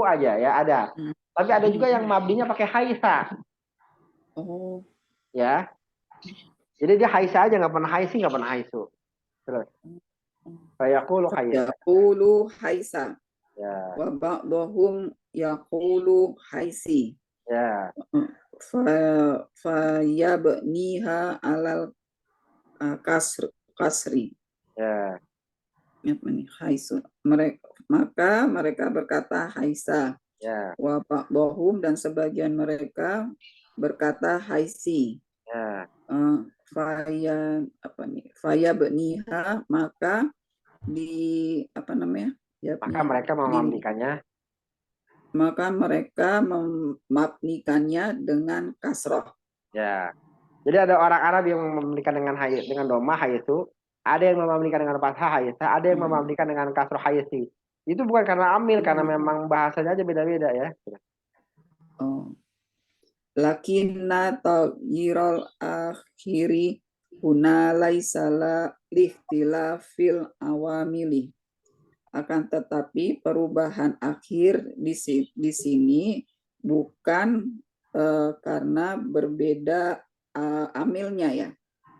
aja ya ada. Tapi ada juga yang mabninya pakai haisa. Oh. Ya. Jadi dia haisa aja, nggak pernah haisi, nggak pernah haisu. Terus. Yaqulu haisa. Ya. Wa ba'dhum yaqulu haisi. Ya. Fa yabniha alal kasri. Ya. Haisu. Maka mereka berkata haisa. Ya. Wa ba'dhum, dan sebagian mereka berkata haisi. Ya. Faya beniha, maka maka mereka memabnikannya dengan kasroh. Ya. Jadi ada orang Arab yang memabnikan dengan dhamma haisu, ada yang memabnikan dengan fathah haisa, ada yang memabnikan dengan kasroh haisi. Itu bukan karena amil, karena memang bahasanya aja beda-beda ya. Oh. Lakinna taghyirul akhiri huna laisa lihtilafil awamili. Akan tetapi perubahan akhir di sini bukan karena berbeda amilnya ya,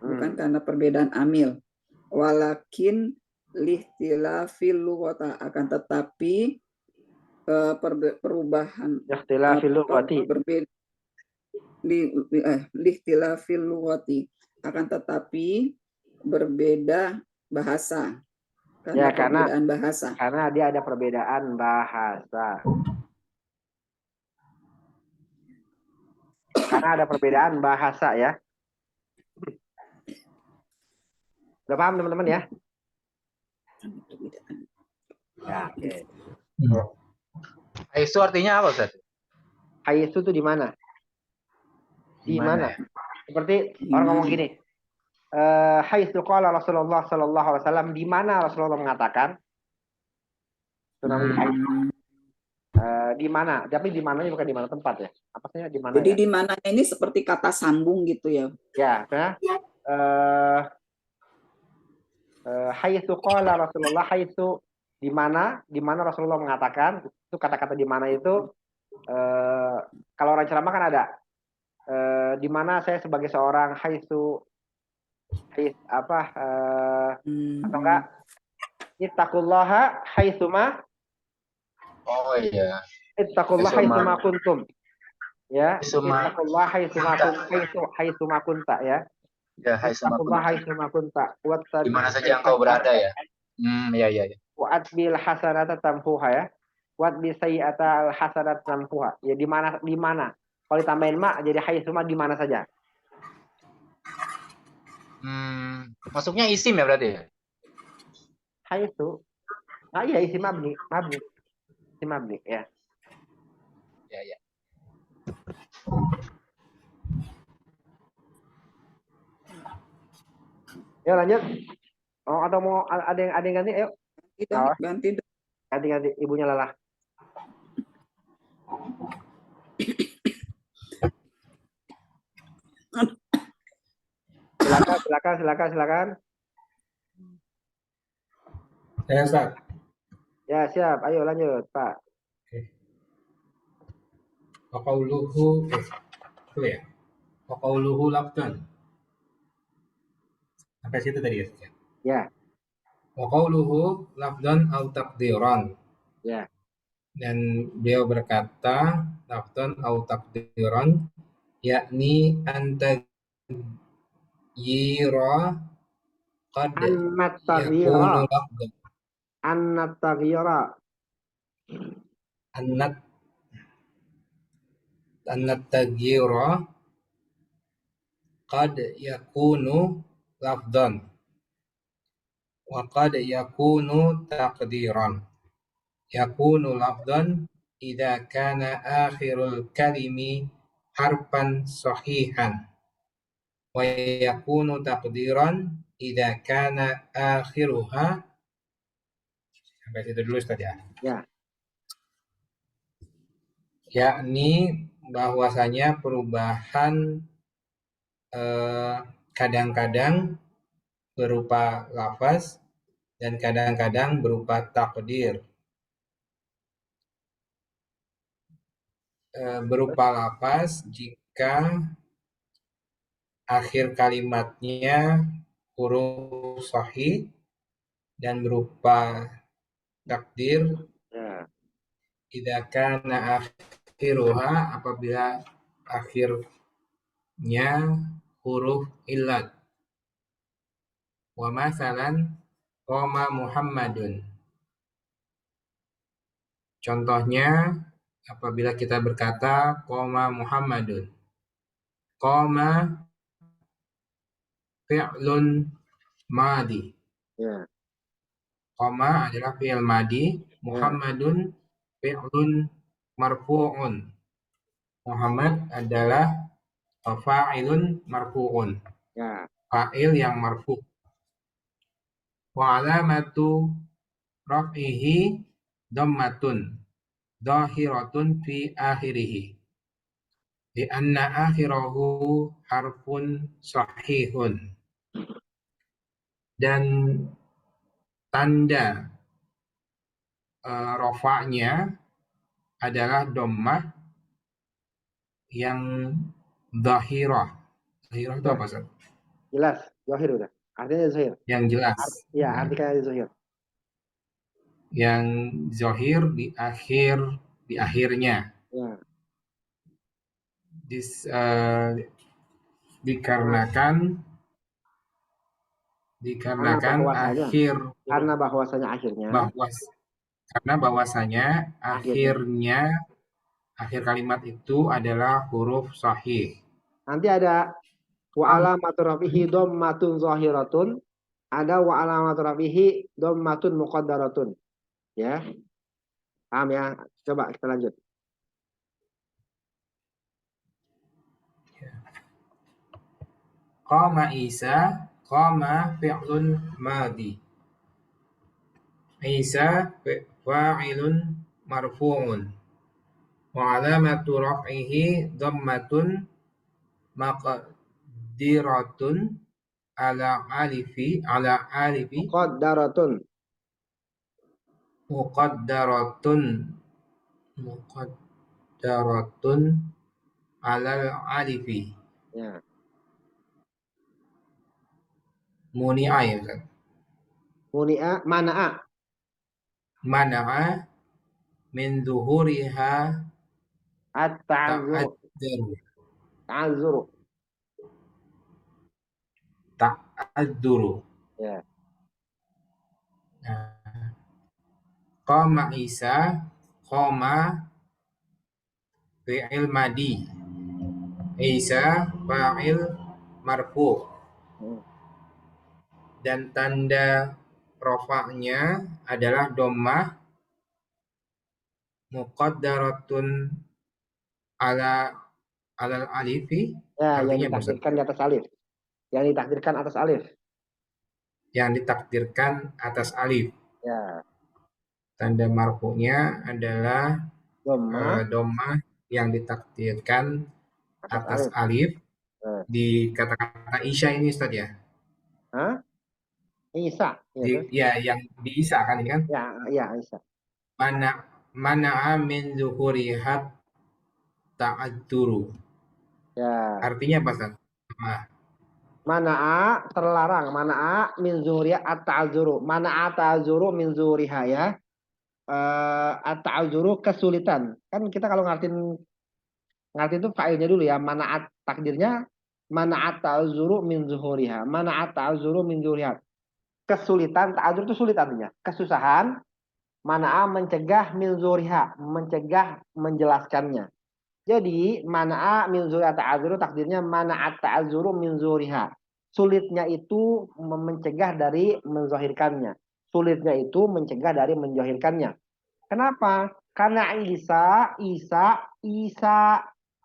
bukan Hmm. karena perbedaan amil. Walakin lihtilafil lughata, akan tetapi perubahan Ikhtilafil lughati. berbeda lihtilafil lughati, akan tetapi berbeda bahasa. Ya, Karena perbedaan bahasa. karena dia ada perbedaan bahasa. Karena ada perbedaan bahasa ya. Udah paham teman-teman ya? Ya, oke. Haitsu artinya apa, Ustaz? Haitsu itu di mana? Di mana? Ya? Seperti Di orang ngomong mana? gini. Haitsu qala Rasulullah sallallahu alaihi wasallam, di mana Rasulullah mengatakan? Itu namanya haitsu. Di mana? Tapi di mananya bukan di mana tempat ya. Apa sih di mana Jadi ya? di mananya ini seperti kata sambung gitu ya. Ya, karena haitsu qala Rasulullah, haitsu di mana Rasulullah mengatakan, itu kata-kata di mana itu kalau orang ceramah kan ada di mana saya sebagai seorang haitsu apa atau enggak ittaqullaha haitsuma Oh iya. ittaqullaha Haitsuma. haitsuma kuntum ya Haitsuma. ittaqullaha haitsuma kunta ya Ya, haitsuma ittaqullaha kuntum. haitsuma kunta Di mana saja engkau berada ya. Iya. Wa'at bil hasanata tamhuha ya. Wa'at bi sayyi'ata al hasanat tamhuha. Ya di mana? Kalau ditambahin ma jadi haitsuma di mana saja. Masuknya isim ya berarti ya? Haitsu. Nah iya isim mabni. Isim mabni ya. Ya. Ya lanjut. Oh atau mau ada yang ganti? Ayo. Ganti. Ganti ibunya lelah. Silakan. Saya Ustaz. Ya siap. Ayo lanjut Pak. Wa qauluhu itu ya. Wa qauluhu lafdan. Sampai situ tadi ya. Ya. Wa qauluhu lafdan au taqdiran. Ya. Dan beliau berkata lafdan au taqdiran, yakni anta yira qad Annat yakunu taghyira. lafdan. Annat taghyira. Annat taghyira qad yakunu lafdan wa qad yakunu taqdiran. Yakunu lafdan idza kana akhirul kalimi harfan sahihan wa yakunu taqdiran idza kana akhiruha. Sampai situ dulu Ustaz ya. Ya. Yakni bahwasanya perubahan kadang-kadang berupa lafaz dan kadang-kadang berupa takdir. Berupa lafaz jika akhir kalimatnya huruf sahih, dan berupa takdir idza kana akhiruha apabila akhirnya huruf illat. Wa masalan qoma Muhammadun. Contohnya apabila kita berkata qoma Muhammadun. Qoma fi'lun madi. Ya. Qoma adalah fi'il madi, Muhammadun fi'lun marfu'un. Muhammad adalah fa'ilun marfu'un. Ya. Fa'il yang marfu'. Wa alamatu raf'ihi dhammatun dhahiratun fi akhirihi. Lianna akhirahu harfun sahihun. Dan tanda rofa'nya adalah dhammah yang Zahirah itu Ya, apa, Ustaz? jelas. Zahir udah. Artinya zahir. Yang jelas. Ya, artikan zahir. Yang zahir di akhirnya. Ya. Dikarenakan Karena bahwasanya. akhir Karena bahwasanya akhirnya. bahwa karena bahwasanya Akhirnya. akhir kalimat itu adalah huruf sahih. Nanti ada wa alamatu rafihi dhammatun zahiratun, ada wa alamatu rafihi dhammatun muqaddaratun. Ya. Paham ya? Coba kita lanjut. Qama Isa, qama fi'lun madhi. Isa fa'ilun marfu'un. Wa alamatu raf'ihi dhammatun maqdiratun ala alifi Muqaddaratun. muqaddaratun alal alifi. Ya. Muni'a ya Ustaz. Muni'a mana'a. Mana'a min zuhuriha At-ta'azzuru. ta'adzuru. Ta'azzuru. Ta'adzuru. Ya. Nah, qama Isa, qama fi'il madi. Isa fa'il marfu'. Dan tanda rofaknya adalah dhammah muqaddaratun alal alifi. Ya, yang Artinya apa, Ustaz? ditakdirkan di atas alif. Yang ditakdirkan atas alif. Yang ditakdirkan atas alif. Ya. Tanda marfu'nya adalah Dhamma dhammah yang ditakdirkan atas alif. Di kata-kata Isya ini, Ustaz ya. Hah? Isa. Ya, Yang di Isa kan ini kan? Ya, Isa. Mana'a min zuhurihat ta'adzuru. Ya. Artinya apa, Ustaz? Mana'a terlarang. Mana'a min zuhriha at-ta'azzuru. Mana'a ta'azzuru min zuhriha ya. At-ta'azzuru kesulitan. Kan kita kalau ngertiin itu failnya dulu ya. Mana'at takdirnya mana'at ta'azzuru min zuhuriha. Mana'at ta'azzuru min zuhriha. Kesulitan, ta'azzur itu sulit artinya. Kesusahan. Mana'a mencegah min zuhriha, mencegah menjelaskannya. Jadi mana'a min zuhriha ta'azzuru takdirnya mana'at ta'azzuru min zuhriha. Sulitnya itu mencegah dari menzahirkannya. Sulitnya itu mencegah dari menzahirkannya. Kenapa? Karena Isa.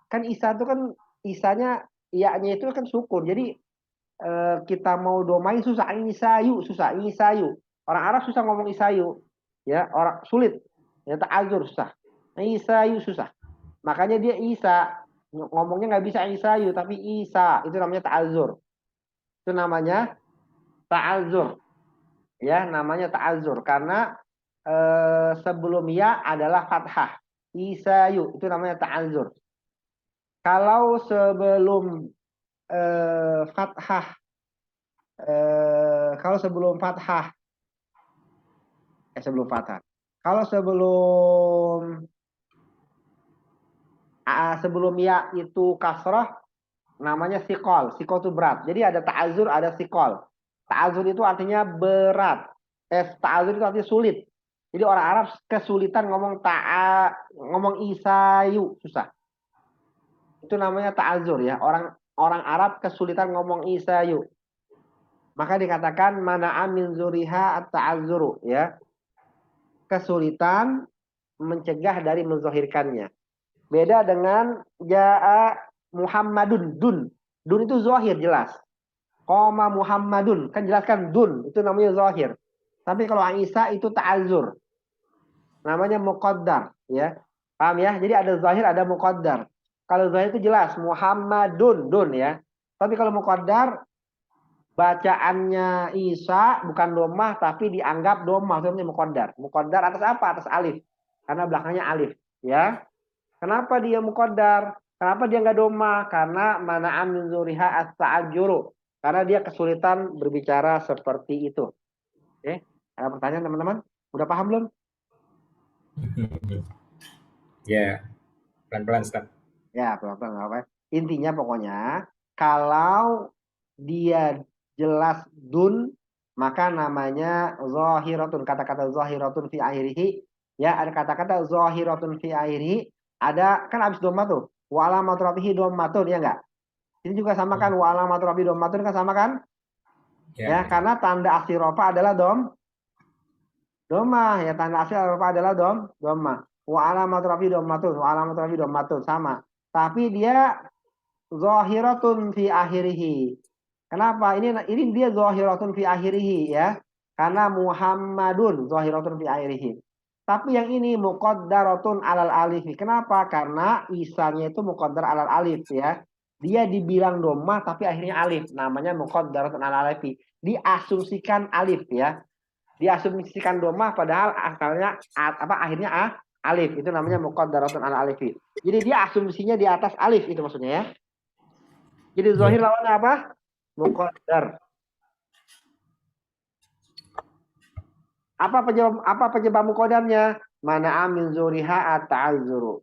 Kan Isa itu kan Isanya iya-nya itu kan sukun. Jadi kita mau domain susah. Isayu. Orang Arab susah ngomong Isayu. Ya, orang sulit. Ya ta'azzur susah. Isayu susah. Makanya dia Isa. Ngomongnya nggak bisa Isayu, tapi Isa. Itu namanya ta'azzur. Itu namanya ta'azzur. Ya, namanya ta'azzur. Karena sebelum ya adalah fathah. Isayu. Itu namanya ta'azzur. Kalau sebelum fathah. Kalau sebelum fathah. Sebelum fathah. Kalau sebelum ya itu kasrah, namanya sikol. Sikol itu berat. Jadi ada ta'azur, ada sikol. Ta'azur itu artinya berat. Ta'azur itu artinya sulit. Jadi orang Arab kesulitan ngomong isayu, susah. Itu namanya ta'azur ya. Orang Arab kesulitan ngomong isayu. Maka dikatakan mana'a min zuriha at-ta'azuru ya. Kesulitan mencegah dari menzahirkannya. Beda dengan ja'a Muhammadun, dun. Dun itu zahir jelas. Qoma Muhammadun, kan jelaskan dun, itu namanya zahir. Tapi kalau Isa itu ta'azzur. Namanya muqaddar, ya. Paham ya? Jadi ada zahir, ada muqaddar. Kalau zahir itu jelas Muhammadun, dun ya. Tapi kalau muqaddar bacaannya Isa bukan domah tapi dianggap domah, itu namanya muqaddar. Muqaddar atas apa? Atas alif. Karena belakangnya alif, ya. Kenapa dia muqaddar? Kenapa dia nggak doma? Karena mana'an min zuriha as-ta'ajjuru. Karena dia kesulitan berbicara seperti itu. Oke, ada pertanyaan teman-teman? Udah paham belum? Ya, pelan-pelan Ustaz. Ya, pelan-pelan nggak apa-apa. Intinya pokoknya, kalau dia jelas dun, maka namanya zahiratun. Kata-kata zahiratun fi akhirihi. Ya, ada kata-kata zahiratun fi akhirihi. Ada, kan habis doma tuh. Wa alamatu rafihi dhammatun, ya enggak? Ini juga sama kan, wa alamatu rafihi dhammatun kan sama kan? Ya, Ya, karena tanda asli rofa adalah doma. Ya, tanda asli rofa adalah doma. Wa alamatu rafihi dhammatun, wa alamatu rafihi dhammatun, sama. Tapi dia zahiratun fi akhirihi. Kenapa? Ini dia zahiratun fi akhirihi ya. Karena Muhammadun zahiratun fi akhirihi. Tapi yang ini muqaddaratun alal alifi. Kenapa? Karena isanya itu muqaddar alal alif ya. Dia dibilang doma tapi akhirnya alif. Namanya muqaddaratun alal alifi. Diasumsikan alif ya. Diasumsikan doma padahal asalnya akhirnya alif. Itu namanya muqaddaratun alal alifi. Jadi dia asumsinya di atas alif itu maksudnya ya. Jadi zahir lawannya apa? Muqaddar. Apa penyebab muqaddarnya? Mana amin zuriha at-ta'azzuru.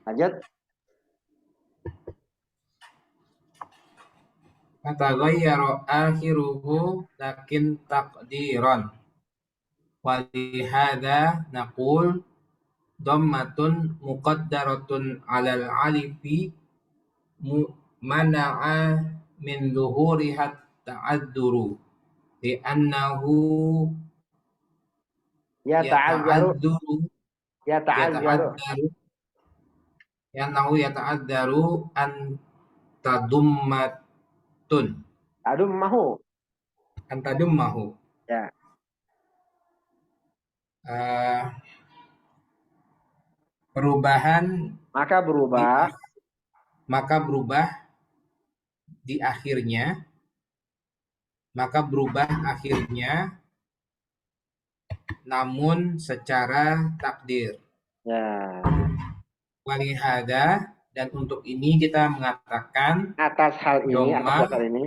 Lanjut. fataghayyara akhiruhu lakin taqdiran. Walihada naqul dhammatun muqaddaratun 'alal alifi mana'a min dhuhuriha ta'adzuru li'annahu Ya ta'azzaru. yata'adzuru Ya ta'azzaru. yata'adzaru yata'adzaru an tadummatun Adum mahu. an tadummahu. Ya. Eh, perubahan Maka di, berubah. maka berubah di akhirnya maka berubah akhirnya namun secara takdir. Ya. Walihada, dan untuk ini kita mengatakan Atas hal ini, atas doma. dasar ini.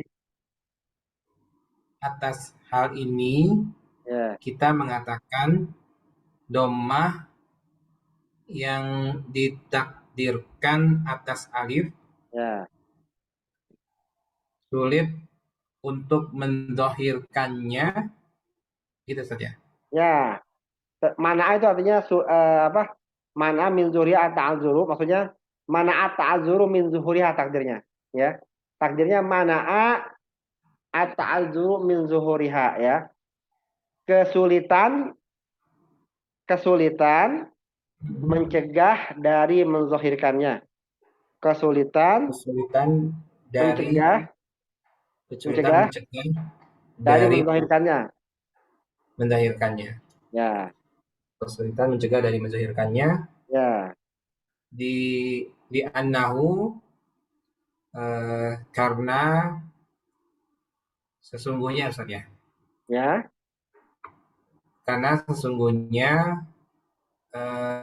Atas hal ini Ya. kita mengatakan doma yang ditakdirkan atas alif Ya. sulit untuk mendohirkannya, gitu saja. Ya. Mana itu artinya apa? Mana min zuriha ta'azzuru, maksudnya mana ta'azzuru min zuhuriha takdirnya, ya. Takdirnya mana ta'azzuru min zuhuriha ya. Kesulitan mencegah dari menzohirkannya. Kesulitan Kesulitan dari mencegah kesulitan mencegah dari dari menzohirkannya. mendahirkannya. Ya. Kesulitan mencegah dari menzahirkannya Ya. di annahu, karena sesungguhnya Ustaz ya. Ya. Karena sesungguhnya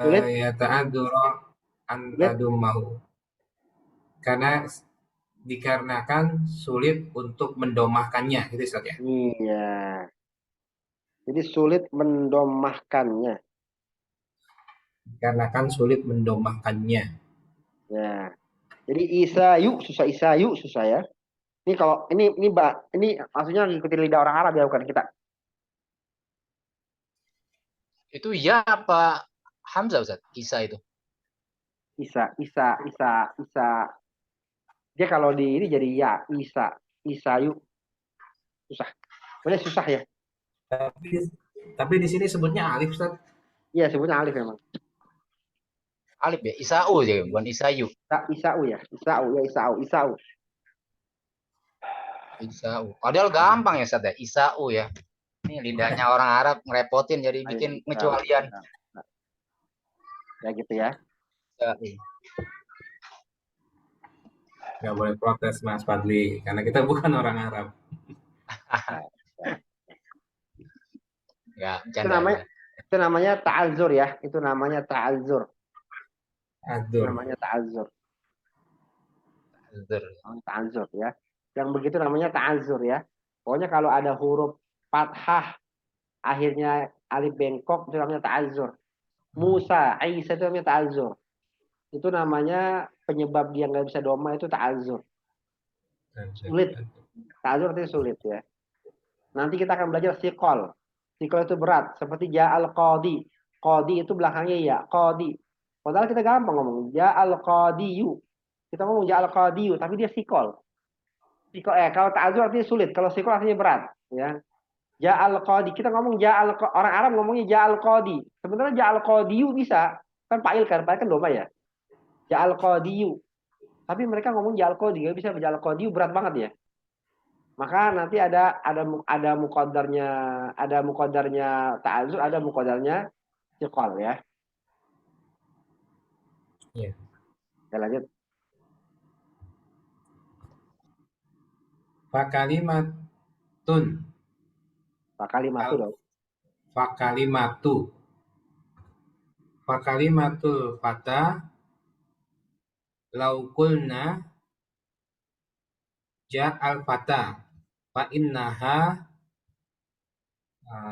Sulit. ya ta'adzura antadummahu. Karena dikarenakan sulit untuk mendomahkannya, gitu Ustaz ya. Iya. Jadi sulit mendomahkannya. Dikarenakan sulit mendomahkannya. Ya. Jadi Isayu susah ya. Ini kalau ini maksudnya ngikutin lidah orang Arab ya, bukan kita. Itu ya apa Hamzah Ustaz? Isa itu. Isa. Dia kalau di ini jadi ya, Isayu. Susah. Benar susah ya. Tapi di sini sebutnya alif Ustaz. Iya, sebutnya alif memang. Alif ya, Isau aja, bukan Isayu. Isau ya. Isau. Isau. Padahal gampang ya Ustaz ya, Isau ya. Ini lidahnya orang Arab ngerepotin jadi bikin pengecualian. Ya gitu ya. Nggak boleh protes Mas Fadli, karena kita bukan orang Arab. Ya, Itu namanya ta'azzur ya. Itu namanya ta'azzur. Azur. Namanya ta'azzur. Azur. Ta'azzur ya. Yang begitu namanya ta'azzur ya. Pokoknya kalau ada huruf fathah akhirnya alif bengkok itu namanya ta'azzur. Musa, Isa itu namanya ta'azzur. Itu namanya penyebab dia nggak bisa doma itu ta'azzur. Sulit. Ta'azzur itu sulit ya. Nanti kita akan belajar sikol. Sikol itu berat. Seperti ja'al qadi. Qadi itu belakangnya ya. Qadi. Padahal kita gampang ngomong. Ja'al qadiyu. Kita ngomong ja'al qadiyu. Tapi dia sikol. Kalau ta'azzur artinya sulit. Kalau sikol artinya berat. Ya. Ja'al qadi. Kita ngomong orang Arab ngomongnya ja'al qadi. Sebenarnya ja'al qadiyu bisa. Kan fa'il kan. Fa'il kan doma ya. Ja'al qadiyu. Tapi mereka ngomong ja'al qadi. Gak bisa ja'al qadiyu berat banget ya. Maka nanti ada muqaddarnya ta'azzur, ada muqaddarnya siqal ya. Iya. Ya lanjut. Fakalimatun. Fakalimatu dong. Fakalimatu. Fakalimatul fata laukulna ja'al fata fa innaha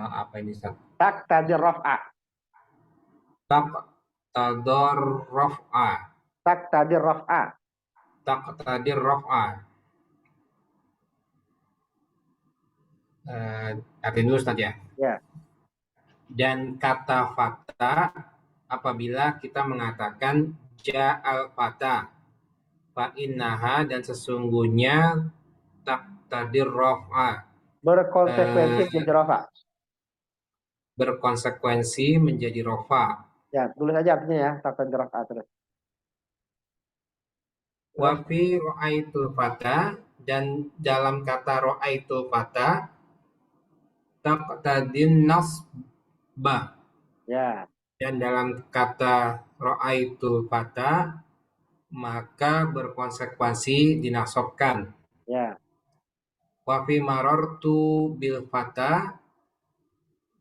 apa ini Ustaz? Tak tadir raf'a. Taqtadir raf'a. Tak tadir raf'a. Taqtadir raf'a. Artinya dulu Ustaz ya. Ya. Dan kata fata apabila kita mengatakan ja'al fata fa innaha dan sesungguhnya taqtadir raf'a. Berkonsekuensi menjadi raf'a. Berkonsekuensi menjadi rofa. Ya, tulis aja artinya ya. Tak tadir raf'a terus. Wa fi ra'aitul fata dan dalam kata ra'aitul fata taqtadin nasba. Ya. Dan dalam kata ra'aitul fata maka berkonsekuensi dinasobkan. Ya. Wa fi marartu bil fata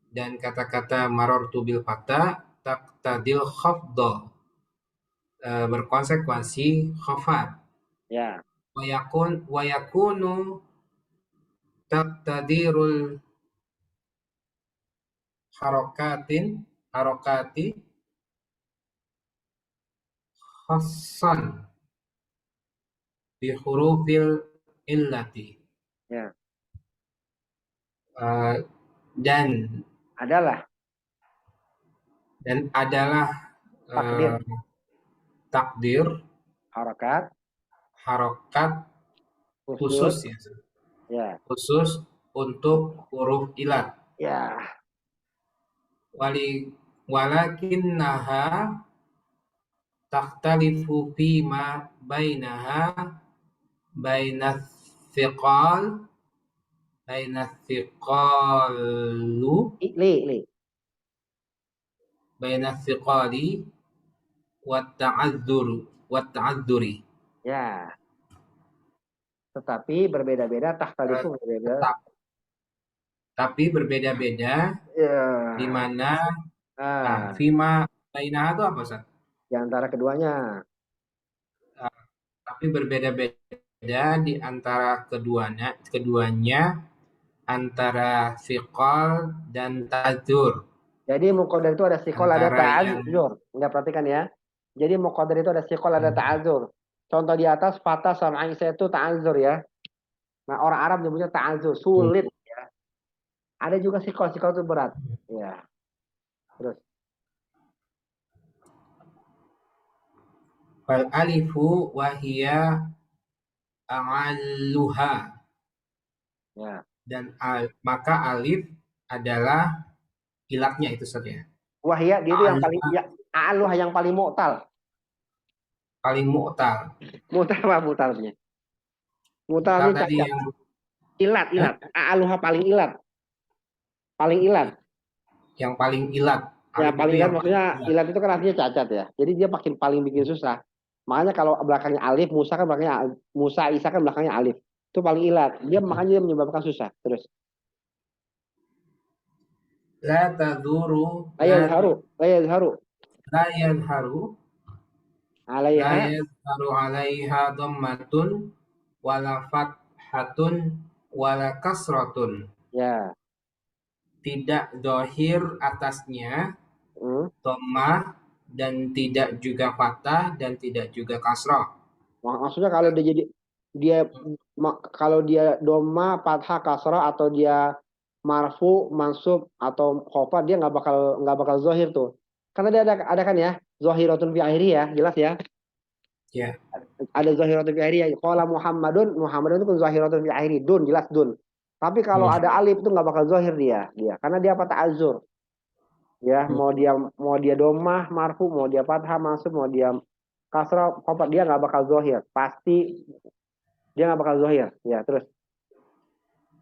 dan kata-kata marartu bil fata taqtadil khafdha. Berkonsekuensi khafat. Ya. Wa yakunu taqtadirul harokati khassan bi hurufil illati. Ya. Dan Adalah takdir. Takdir harokat khusus ya. Ya. Khusus untuk huruf ilat. Ya. Walakinnaha takhtalifu fima bainaha bainas thiqali wat ta'adzuri. Ya. Tetapi berbeda-beda takhtalifu berbeda. Tapi berbeda-beda Ya. di mana fima bainaha itu apa Ustaz? Di antara keduanya. Tapi berbeda-beda di antara keduanya antara siqal dan ta'adzur. Jadi muqaddar itu ada siqal ada ta'adzur. Enggak perhatikan ya. Jadi muqaddar itu ada siqal ada ta'adzur. Contoh di atas Fatah sama Aisyah itu ta'adzur ya. Nah, orang Arab nyebutnya ta'adzur, sulit ya. Ada juga siqal itu berat. Ya. Terus Fal alifu wahia a'alluha. ya. Dan maka alif adalah ilatnya itu saja. Wahia dia itu yang paling ya, a'alluha yang paling mu'tal. Paling mu'tal. Mu'tal apa mu'talnya? Mu'tal itu Tadi cacat. yang Ilat. A'alluha paling ilat. Paling ilat. Yang paling ilat. Ya paling ilat maksudnya ilat itu kan artinya cacat ya. Jadi dia paling bikin susah. Makanya kalau belakangnya alif, Musa kan belakangnya Musa, Isa kan belakangnya alif. Itu paling ilat. Makanya dia menyebabkan susah. Terus. La taduru. La yadharu. La yadharu. La alaiha, yazharu 'alaiha dhammatun wala fathatun wala kasratun. ya. Tidak zahir atasnya Hmm. dhammah dan tidak juga fathah dan tidak juga kasrah. Maksudnya kalau dia jadi dia kalau dia doma, fathah, kasrah atau dia marfu, mansub atau khofat dia nggak bakal zahir tuh. Karena dia ada kan ya zahiratun fi akhiri ya, jelas ya. Ya, Ada zahiratun fi akhiri ya. Qala Muhammadun itu kan zahiratun fi akhiri, dun jelas dun. Tapi kalau hmm. ada alif itu nggak bakal zahir dia karena dia apa ta'azzur. Ya, mau dia domah, marfu, mau dia fathah, mansub, mau dia kasrah, khofat dia nggak bakal zahir. Pasti dia nggak bakal zahir. Ya, terus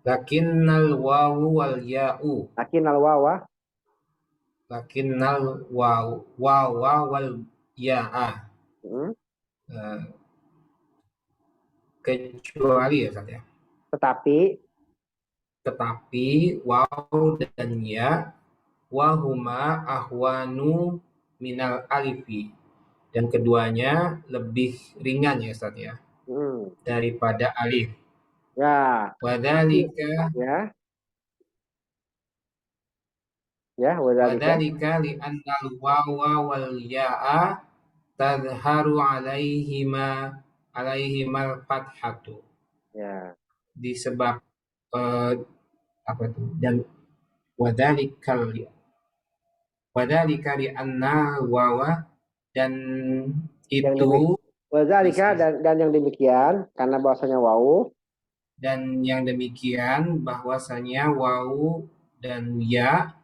Lakinnal wawu wal ya'u. lakin al wawa Lakinnal wawa wal ya'a. hmm, Eh, kecuali ya Ustaz ya. tetapi Tetapi waw dan ya wahuma ahwanu minal alifi. Dan keduanya lebih ringan ya Ustaz ya hmm, daripada alif. ya Wadzalika ya ya wadzalika wadzalika li'annal wawa wal ya'a tadharu alaihimal fathatu. ya Disebab eh, apa itu? Dan wadzalika li'anna wawa dan yang demikian itu wadzalika dan yang demikian karena bahasanya wau dan yang demikian bahwasanya wawu dan ya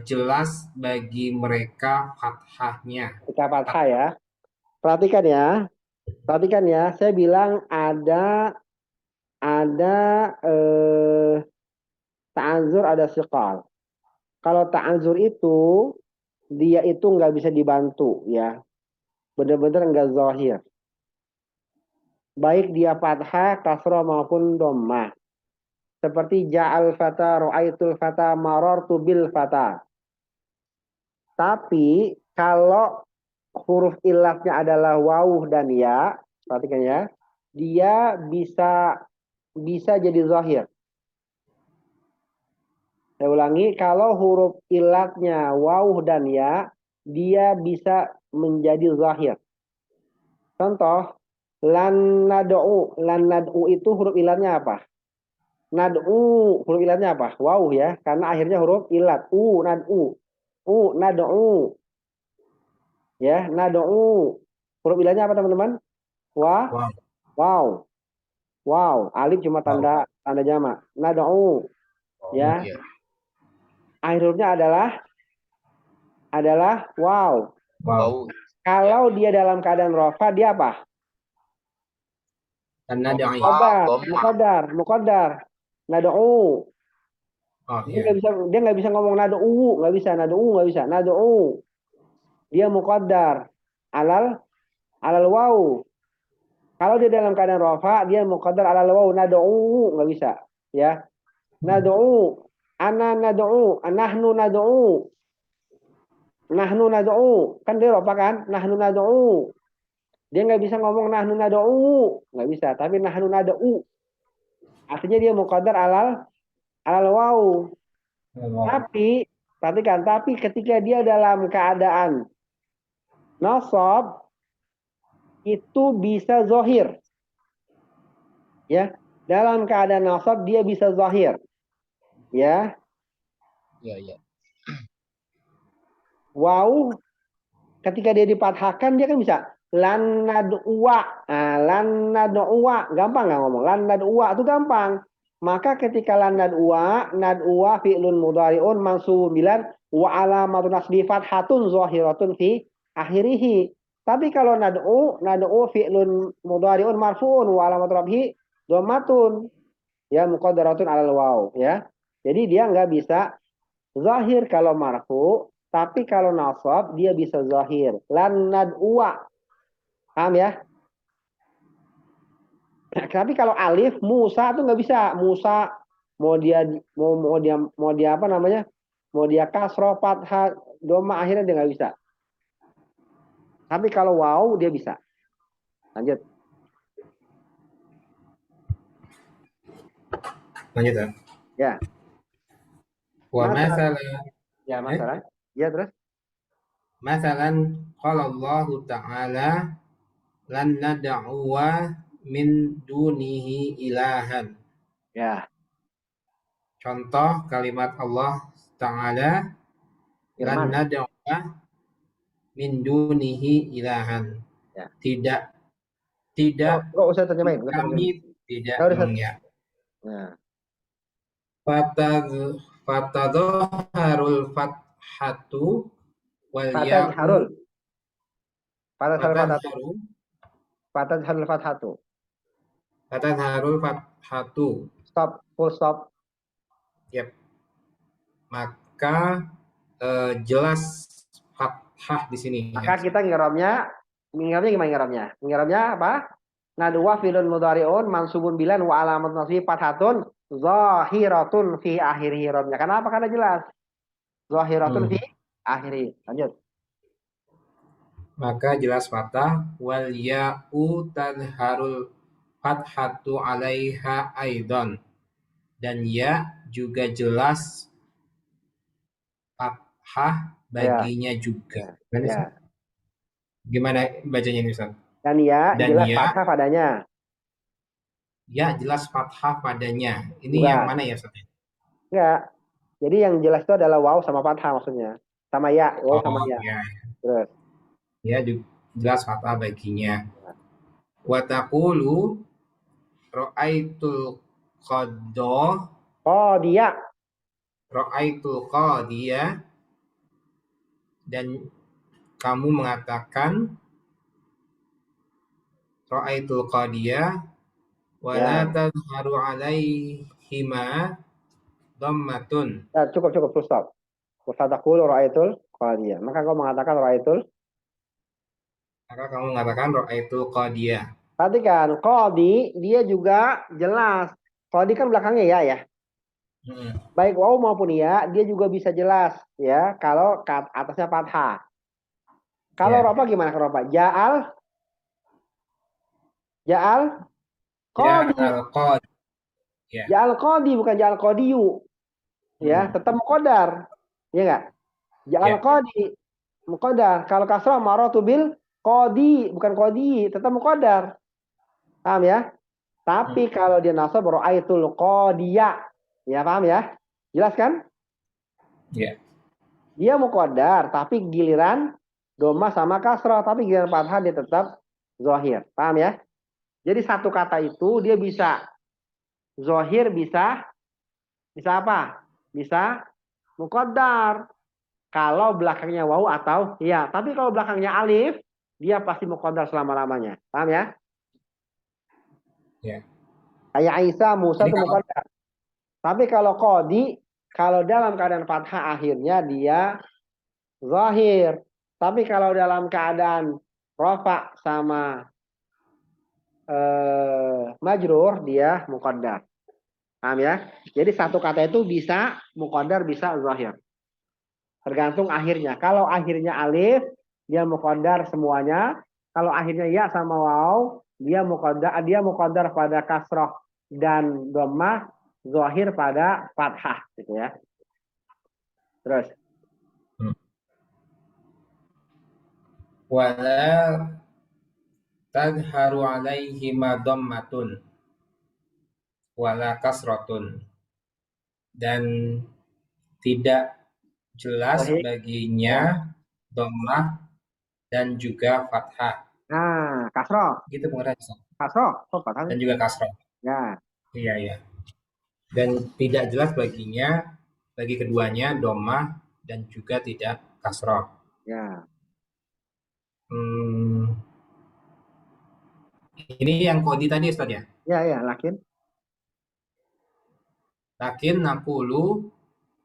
jelas bagi mereka fathahnya. ketika fathah ya. Perhatikan ya, saya bilang ada ta'azur, ada siqal. Kalau ta'azur itu dia itu nggak bisa dibantu ya, benar-benar nggak zahir. Baik dia fathah, kasrah maupun dhammah. Seperti ja'al fata, ra'aitul fata, marartu bil fata. Tapi kalau huruf ilatnya adalah wawu dan ya, perhatikan ya, dia bisa jadi zahir. Saya ulangi, kalau huruf ilatnya wawu dan ya, dia bisa menjadi zahir. Contoh, lan nad'u itu huruf ilatnya apa? Nad'u huruf ilatnya apa? Wawu ya, karena akhirnya huruf ilat. Nad'u. Ya, nad'u. Huruf ilatnya apa teman-teman? Wow. Wow. Wow. Alif cuma tanda jamak. Nad'u. Ya. Iya. Akhir hurufnya adalah wow. Wow. Kalau dia dalam keadaan rofa, dia apa? Karena dai. Muqaddar. Nad'u. Oh Dia ya. nggak bisa ngomong nad'u, nggak bisa. Nad'u. Dia muqaddar alal waw. Kalau dia dalam keadaan rafa, dia muqaddar alal waw, nad'u, nggak bisa. Ya. Nad'u, ana nad'u, nahnu nad'u. Kan dia rafa kan? Nahnu nad'u. Dia nggak bisa ngomong nahnu nad'u, nggak bisa. Tapi nahnu nad'u. Artinya dia muqaddar alal waw. Tapi perhatikan, tapi ketika dia dalam keadaan nasab itu bisa zahir. Ya, dalam keadaan nasab dia bisa zahir. Ya. Iya. Wow, ketika dia dipathahkan dia kan bisa lan nad'uwa. Lan nad'uwa, gampang nggak ngomong? Lan nad'uwa itu gampang. Maka ketika lan nad'uwa fi'lun mudhari'un mansubun bilan wa alamatun nasbi fathatun zahiratun fi akhirih. Tapi kalau nad'u fi'lun mudhari'un marfu'un wa alamatun rafihi dhammatun ya muqaddaratun 'alal waw ya. Jadi dia nggak bisa zahir kalau marfu, tapi kalau nasab dia bisa zahir. Lan nad'uwa. Paham ya? Tapi kalau alif Musa tuh nggak bisa. Musa mau dia apa namanya? Mau dia kasroh, fathah, doma akhirnya dia nggak bisa. Tapi kalau waw dia bisa. Lanjut. Lanjut ya. Ya. Wa Masalah. masalah Ya, masalah. Ya, terus. masalan qala Allah Ta'ala lan nad'uwa min dunihi ilahan. Ya. Contoh kalimat Allah Ta'ala lan Firman. nad'uwa min dunihi ilahan. Ya. Tidak Kok usah terjemahin? Nggak usah terjemahin. kami tidak Nggak usah. ya. Nah. Fatadharul fathatu wal Fatad ya'u harul. Fatad harul fathatu. fatadharu Fatad harul fathatu. fatadharul fathatu. Stop. Full stop. Yep. Maka jelas fathah di sini. Maka kita ngiromnya gimana ngiromnya? Ngiromnya apa? Nadwa filun mudhari'un mansubun bilan wa alamat nasbi fathatun zahiratun fi akhir hiromnya. Kenapa? Karena jelas. Zahiratun fi akhiri. Lanjut. Maka jelas fathah wal ya'u tadharul fathatu 'alaiha aidan. Dan ya juga jelas fathah baginya juga. Ya. Gimana bacanya ini, Ustaz? Dan ya Dan jelas ya, fathah padanya. Ya jelas fathah padanya. Ini Bukan. yang mana ya, Ustaz? Enggak. Jadi yang jelas itu adalah waw sama fathah maksudnya. Sama ya, waw sama ya. Ya. Terus. Ya jelas fathah baginya. Wa taqulu ra'aitul qadha. Oh, dia. Ra'aitul qadhiya. Dan kamu mengatakan ra'aitul qadhiya wa la tadharu 'alaihima dhammatun. Ya, cukup full stop. Fataqulu ra'aitul qadhiya. Maka kau mengatakan ra'aitul. Maka kamu mengatakan ra'aitul qadhiya. Perhatikan, qadhi dia juga jelas. Qadhi kan belakangnya ya. Baik waw maupun ya, dia juga bisa jelas ya kalau atasnya fathah. Kalau rofa gimana kalau rofa? Ja'al qadhi. Ja'al qadhi bukan ja'al qadhiyu. Ya, tetap muqaddar. Iya enggak? Ja'al qadhi muqaddar. Kalau kasrah maratu bil qadhi bukan qadhi, tetap muqaddar. Paham ya? Tapi kalau dia nasab ra'aitul qadhiya. Ya, paham ya? Jelas kan? Iya. Dia muqaddar, tapi giliran doma sama kasrah, tapi giliran fathah dia tetap zahir. Paham ya? Jadi satu kata itu dia bisa zahir, bisa apa? Bisa muqaddar. Kalau belakangnya waw atau ya. Tapi kalau belakangnya alif, dia pasti muqaddar selama-lamanya. Paham ya? Ya. Kayak Isa, Musa itu muqaddar. Tapi kalau qadhi, kalau dalam keadaan fathah akhirnya dia zahir. Tapi kalau dalam keadaan rafa sama majrur dia muqaddar. Paham ya? Jadi satu kata itu bisa muqaddar, bisa zahir. Tergantung akhirnya. Kalau akhirnya alif, dia muqaddar semuanya. Kalau akhirnya ya sama waw, dia muqaddar pada kasrah dan dhammah, zahir pada fathah gitu ya. Terus wala tadharu 'alaihi dhammatun wala kasratun. Dan tidak jelas baginya dhammah dan juga fathah. Nah, kasrah. Gitu pengertian. Kasrah, fathah. Dan juga kasrah. Ya. Iya. Dan tidak jelas baginya, bagi keduanya dhammah dan juga tidak kasrah. Ya. Ini yang qadhi tadi, Ustaz ya? Ya, lakin naqulu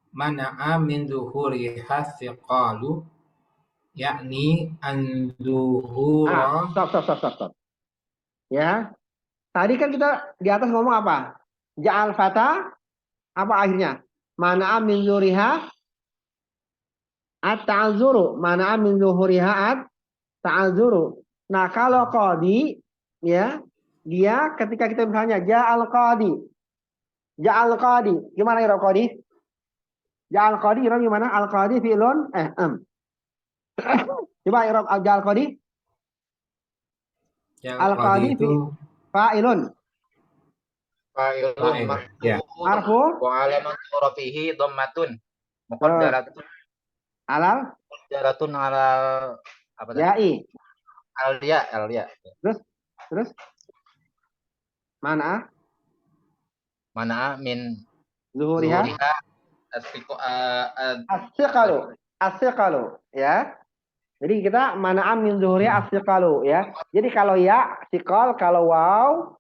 mana'a min zuhuri hasiqalu yakni an zuhura. Stop. Ya. Tadi kan kita di atas ngomong apa? Ja'al fata apa akhirnya? Mana'a min zuhuriha at-ta'zuru. Mana'a min zuhuriha ta'adzuru. Nah, kalau qadi ya, dia ketika kita misalnya ja'al qadi. Ja'al qadi. Gimana ya qadi? Ja'al qadi gimana? Al qadi fi'lun Coba i'rab ja'al qadi. Yang Al qadi qadi itu fa'ilun. Fa'ilun fa'il. Ya. marfu'un Marfu wa alamatu rafihi dhammatun. terus Muqaddaratun alal muqaddaratun alal apa tadi? ya'i. Al ya. Terus terus mana? Mana min Zuhuriha zuhuriha asfiqo as-siqalu. As-siqalu ya. Jadi kita mana'am min zuhuriha as-siqalu ya. Jadi kalau ya siqal, kalau waw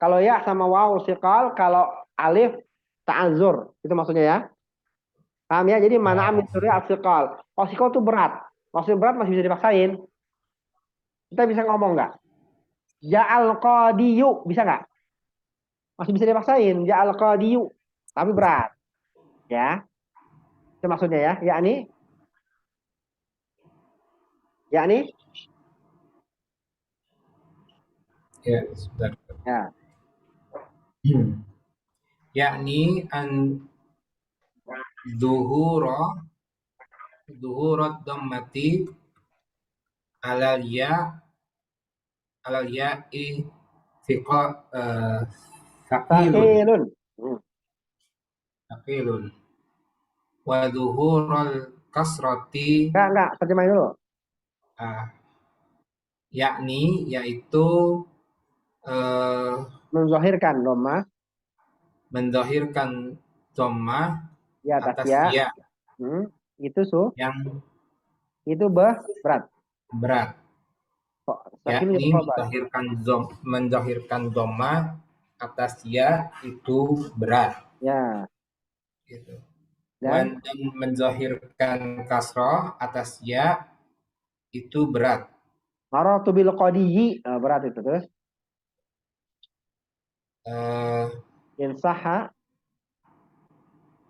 kalau ya sama waw siqal, kalau alif ta'azzur. Itu maksudnya ya. Paham ya? Jadi mana'am min zuhuriha as-siqal. Kalau siqal itu berat. Maksudnya berat masih bisa dipaksain. Kita bisa ngomong nggak? Ja'al qadiyu bisa nggak? Masih bisa dipaksain. Ja'al qadiyu tapi berat. Ya. Itu maksudnya ya. Yakni Ya, sebentar. ya. Yakni an zuhurat dhammati alal ya'i thiqa thaqilun Sahilun. thaqilun wa zuhural kasrati Enggak, terjemahin dulu. ah, yakni yaitu Menzahirkan dhamma menzahirkan dhammah di atas atas ya. ya Itu yang itu berat. berat, Kok sakit yakni itu berat. menzahirkan dhammah atas ya itu berat Ya. gitu. Dan Dan menzahirkan kasroh atas ya itu berat. maratu bil qadiyyi berat itu terus. Insaha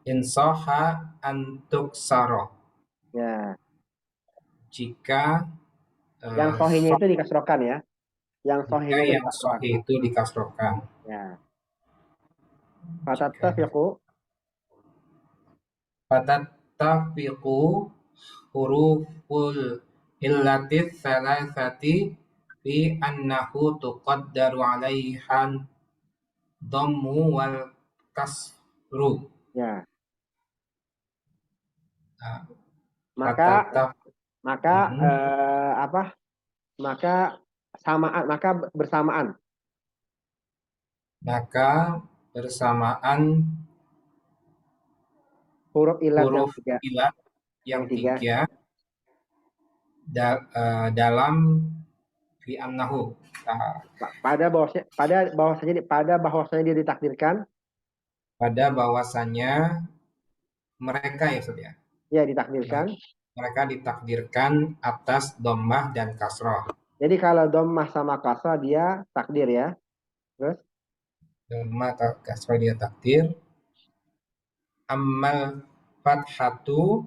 Insoha antuk saro. ya. Jika Yang sohinya itu dikasrokan ya. Yang jika sohinya itu yang dikasrokan. sohi itu dikasrohkan. Ya. Fatattafiqu Fatattafiqu huruful illatis salasati fi annahu tuqaddaru alaihan dhammu wal kasru. ya. Nah, Maka fatattaf- apa? Maka bersamaan. maka bersamaan Huruf ilat yang huruf tiga. ilat yang tiga. tiga dalam fi annahu Pada bahwasanya dia ditakdirkan. pada bahwasanya mereka ya Ustaz ya. Ya, ditakdirkan. Mereka ditakdirkan atas dhammah dan kasrah. Jadi kalau dhammah sama kasrah dia takdir ya. Terus Dhammah atau kasrah dia takdir. Ammal fathatu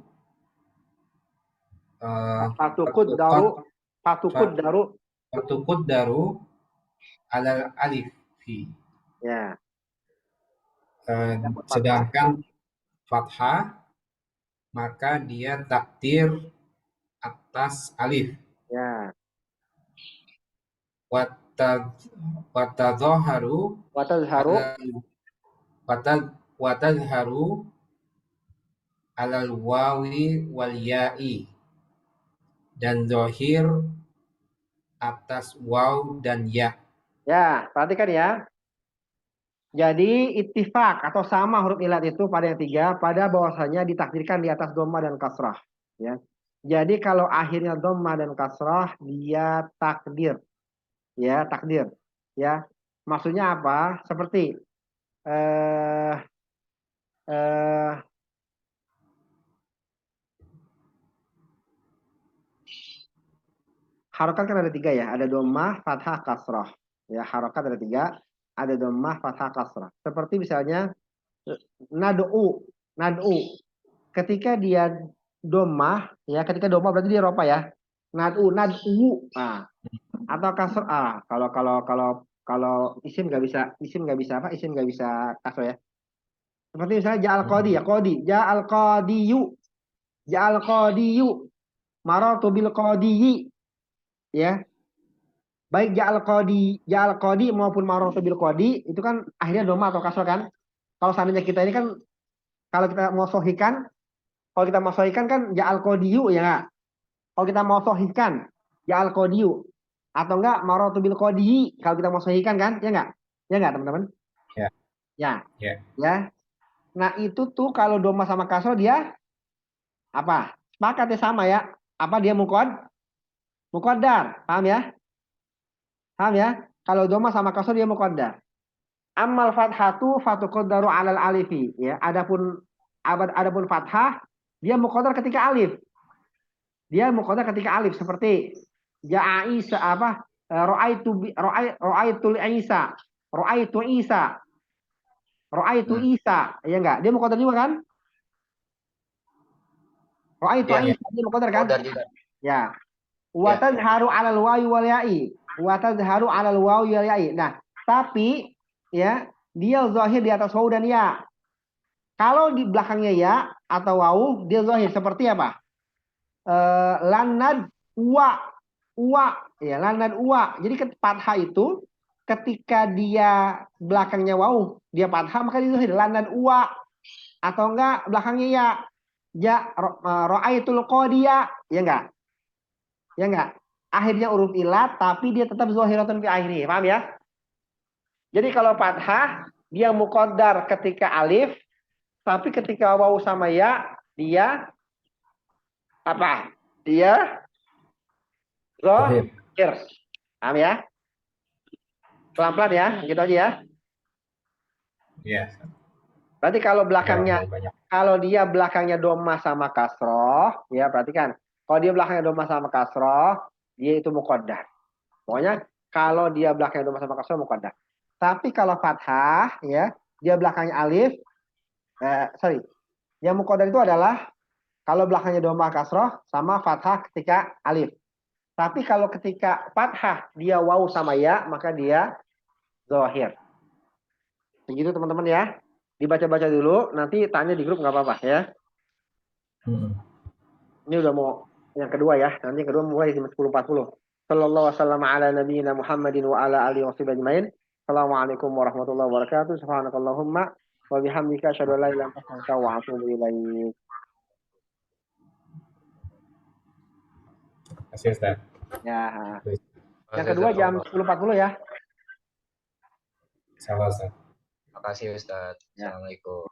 Fatukud daru alal alif fi. Ya. Sedangkan fathah maka dia takdir atas alif. Ya. Watadhaharu alal wawi wal ya'i, dan zohir atas waw dan ya. Ya, perhatikan ya. Jadi ittifaq atau sama huruf ilat itu pada yang tiga pada bahwasanya ditakdirkan di atas dhammah dan kasrah ya. Jadi kalau akhirnya dhammah dan kasrah dia takdir. Ya, takdir. Ya. Maksudnya apa? Seperti harokat kan ada tiga ya. Ada dhammah, fathah, kasrah. Ya, harokat ada tiga. Ada dhammah, fathah, kasrah. Seperti misalnya nad'u. Ketika dia dhammah, ya ketika dhammah berarti dia ropa ya. nad'u. Nah, atau kasr kalau isim nggak bisa isim nggak bisa kasr ya. Seperti misalnya ja'al qadi ya, ja'al qadiyu, marartu bil qadiyi ya. Baik ja'al qadi maupun marartu bil qadi itu kan akhirnya doma atau kasr kan. Kalau seandainya kita ini kan kalau kita mau sohikan, kan ja'al qadiyu ya nggak? Kalau kita mau sohikan ja'al qadiyu atau enggak marartu bil qadiyi kalau kita mau sohikan kan, ya enggak? Ya enggak, teman-teman? Ya. Ya. Ya. Ya. Nah, itu tuh kalau doma sama kasro dia apa? Sepakat ya sama ya. Apa dia muqaddar. Paham ya? Paham ya? Kalau doma sama kasro dia muqaddar. Amal fathatu fatuqaddaru alal alifi ya. Adapun fathah dia muqaddar ketika alif. Dia muqaddar ketika alif seperti ja'a Isa apa? Ra'aitu Isa. Ra'aitu Isa. Ra'aitu Isa. Ya enggak? Dia muqaddar juga kan? Ra'aitu Iya. Isa dia muqaddar kan? Muqaddar juga. Ya. Wa tazharu 'alal wawi wal ya'i. Wa tazharu 'alal wawi wal ya'i. Nah, tapi ya, dia zahir di atas wawu dan ya. Kalau di belakangnya ya atau wawu, dia zahir seperti apa? Lanad wa ya, lanad wa. Jadi fathah itu ketika dia belakangnya wawu, dia fathah maka dia zahir lanad wa atau enggak belakangnya ya. Ja ra'aitul qadiya, ya enggak? Ya enggak? Akhirnya huruf ilat tapi dia tetap zahiratun fi akhirih. Paham ya? Jadi kalau fathah dia muqaddar ketika alif, tapi ketika wawu sama ya dia apa? Dia zahir. Paham ya? Pelan-pelan ya, gitu aja ya. Iya. Berarti kalau belakangnya Banyak. kalau dia belakangnya doma sama kasroh, ya perhatikan. Kalau dia belakangnya doma sama kasroh, dia itu muqaddar. Pokoknya kalau dia belakangnya doma sama kasroh muqaddar. Tapi kalau fathah, ya dia belakangnya alif, yang muqaddar itu adalah kalau belakangnya doma kasroh sama fathah ketika alif. Tapi kalau ketika fathah dia wawu sama ya, maka dia zahir. Begitu teman-teman ya. Dibaca-baca dulu, nanti tanya di grup nggak apa-apa ya. Ini udah mau yang kedua ya. Nanti yang kedua mulai di 10.40. Sallallahu wasallam ala nabiyyina Muhammadin wa ala alihi washabihi ajmain. Assalamualaikum warahmatullahi wabarakatuh. Subhanakallahumma wa bihamdika asyhadu an la ilaha illa anta wa atubu ilaik. Terima kasih, Ustaz. Ya. Yang kedua jam 10.40 ya. Salam, Ustaz. Terima kasih Ustaz. Ya. Assalamualaikum.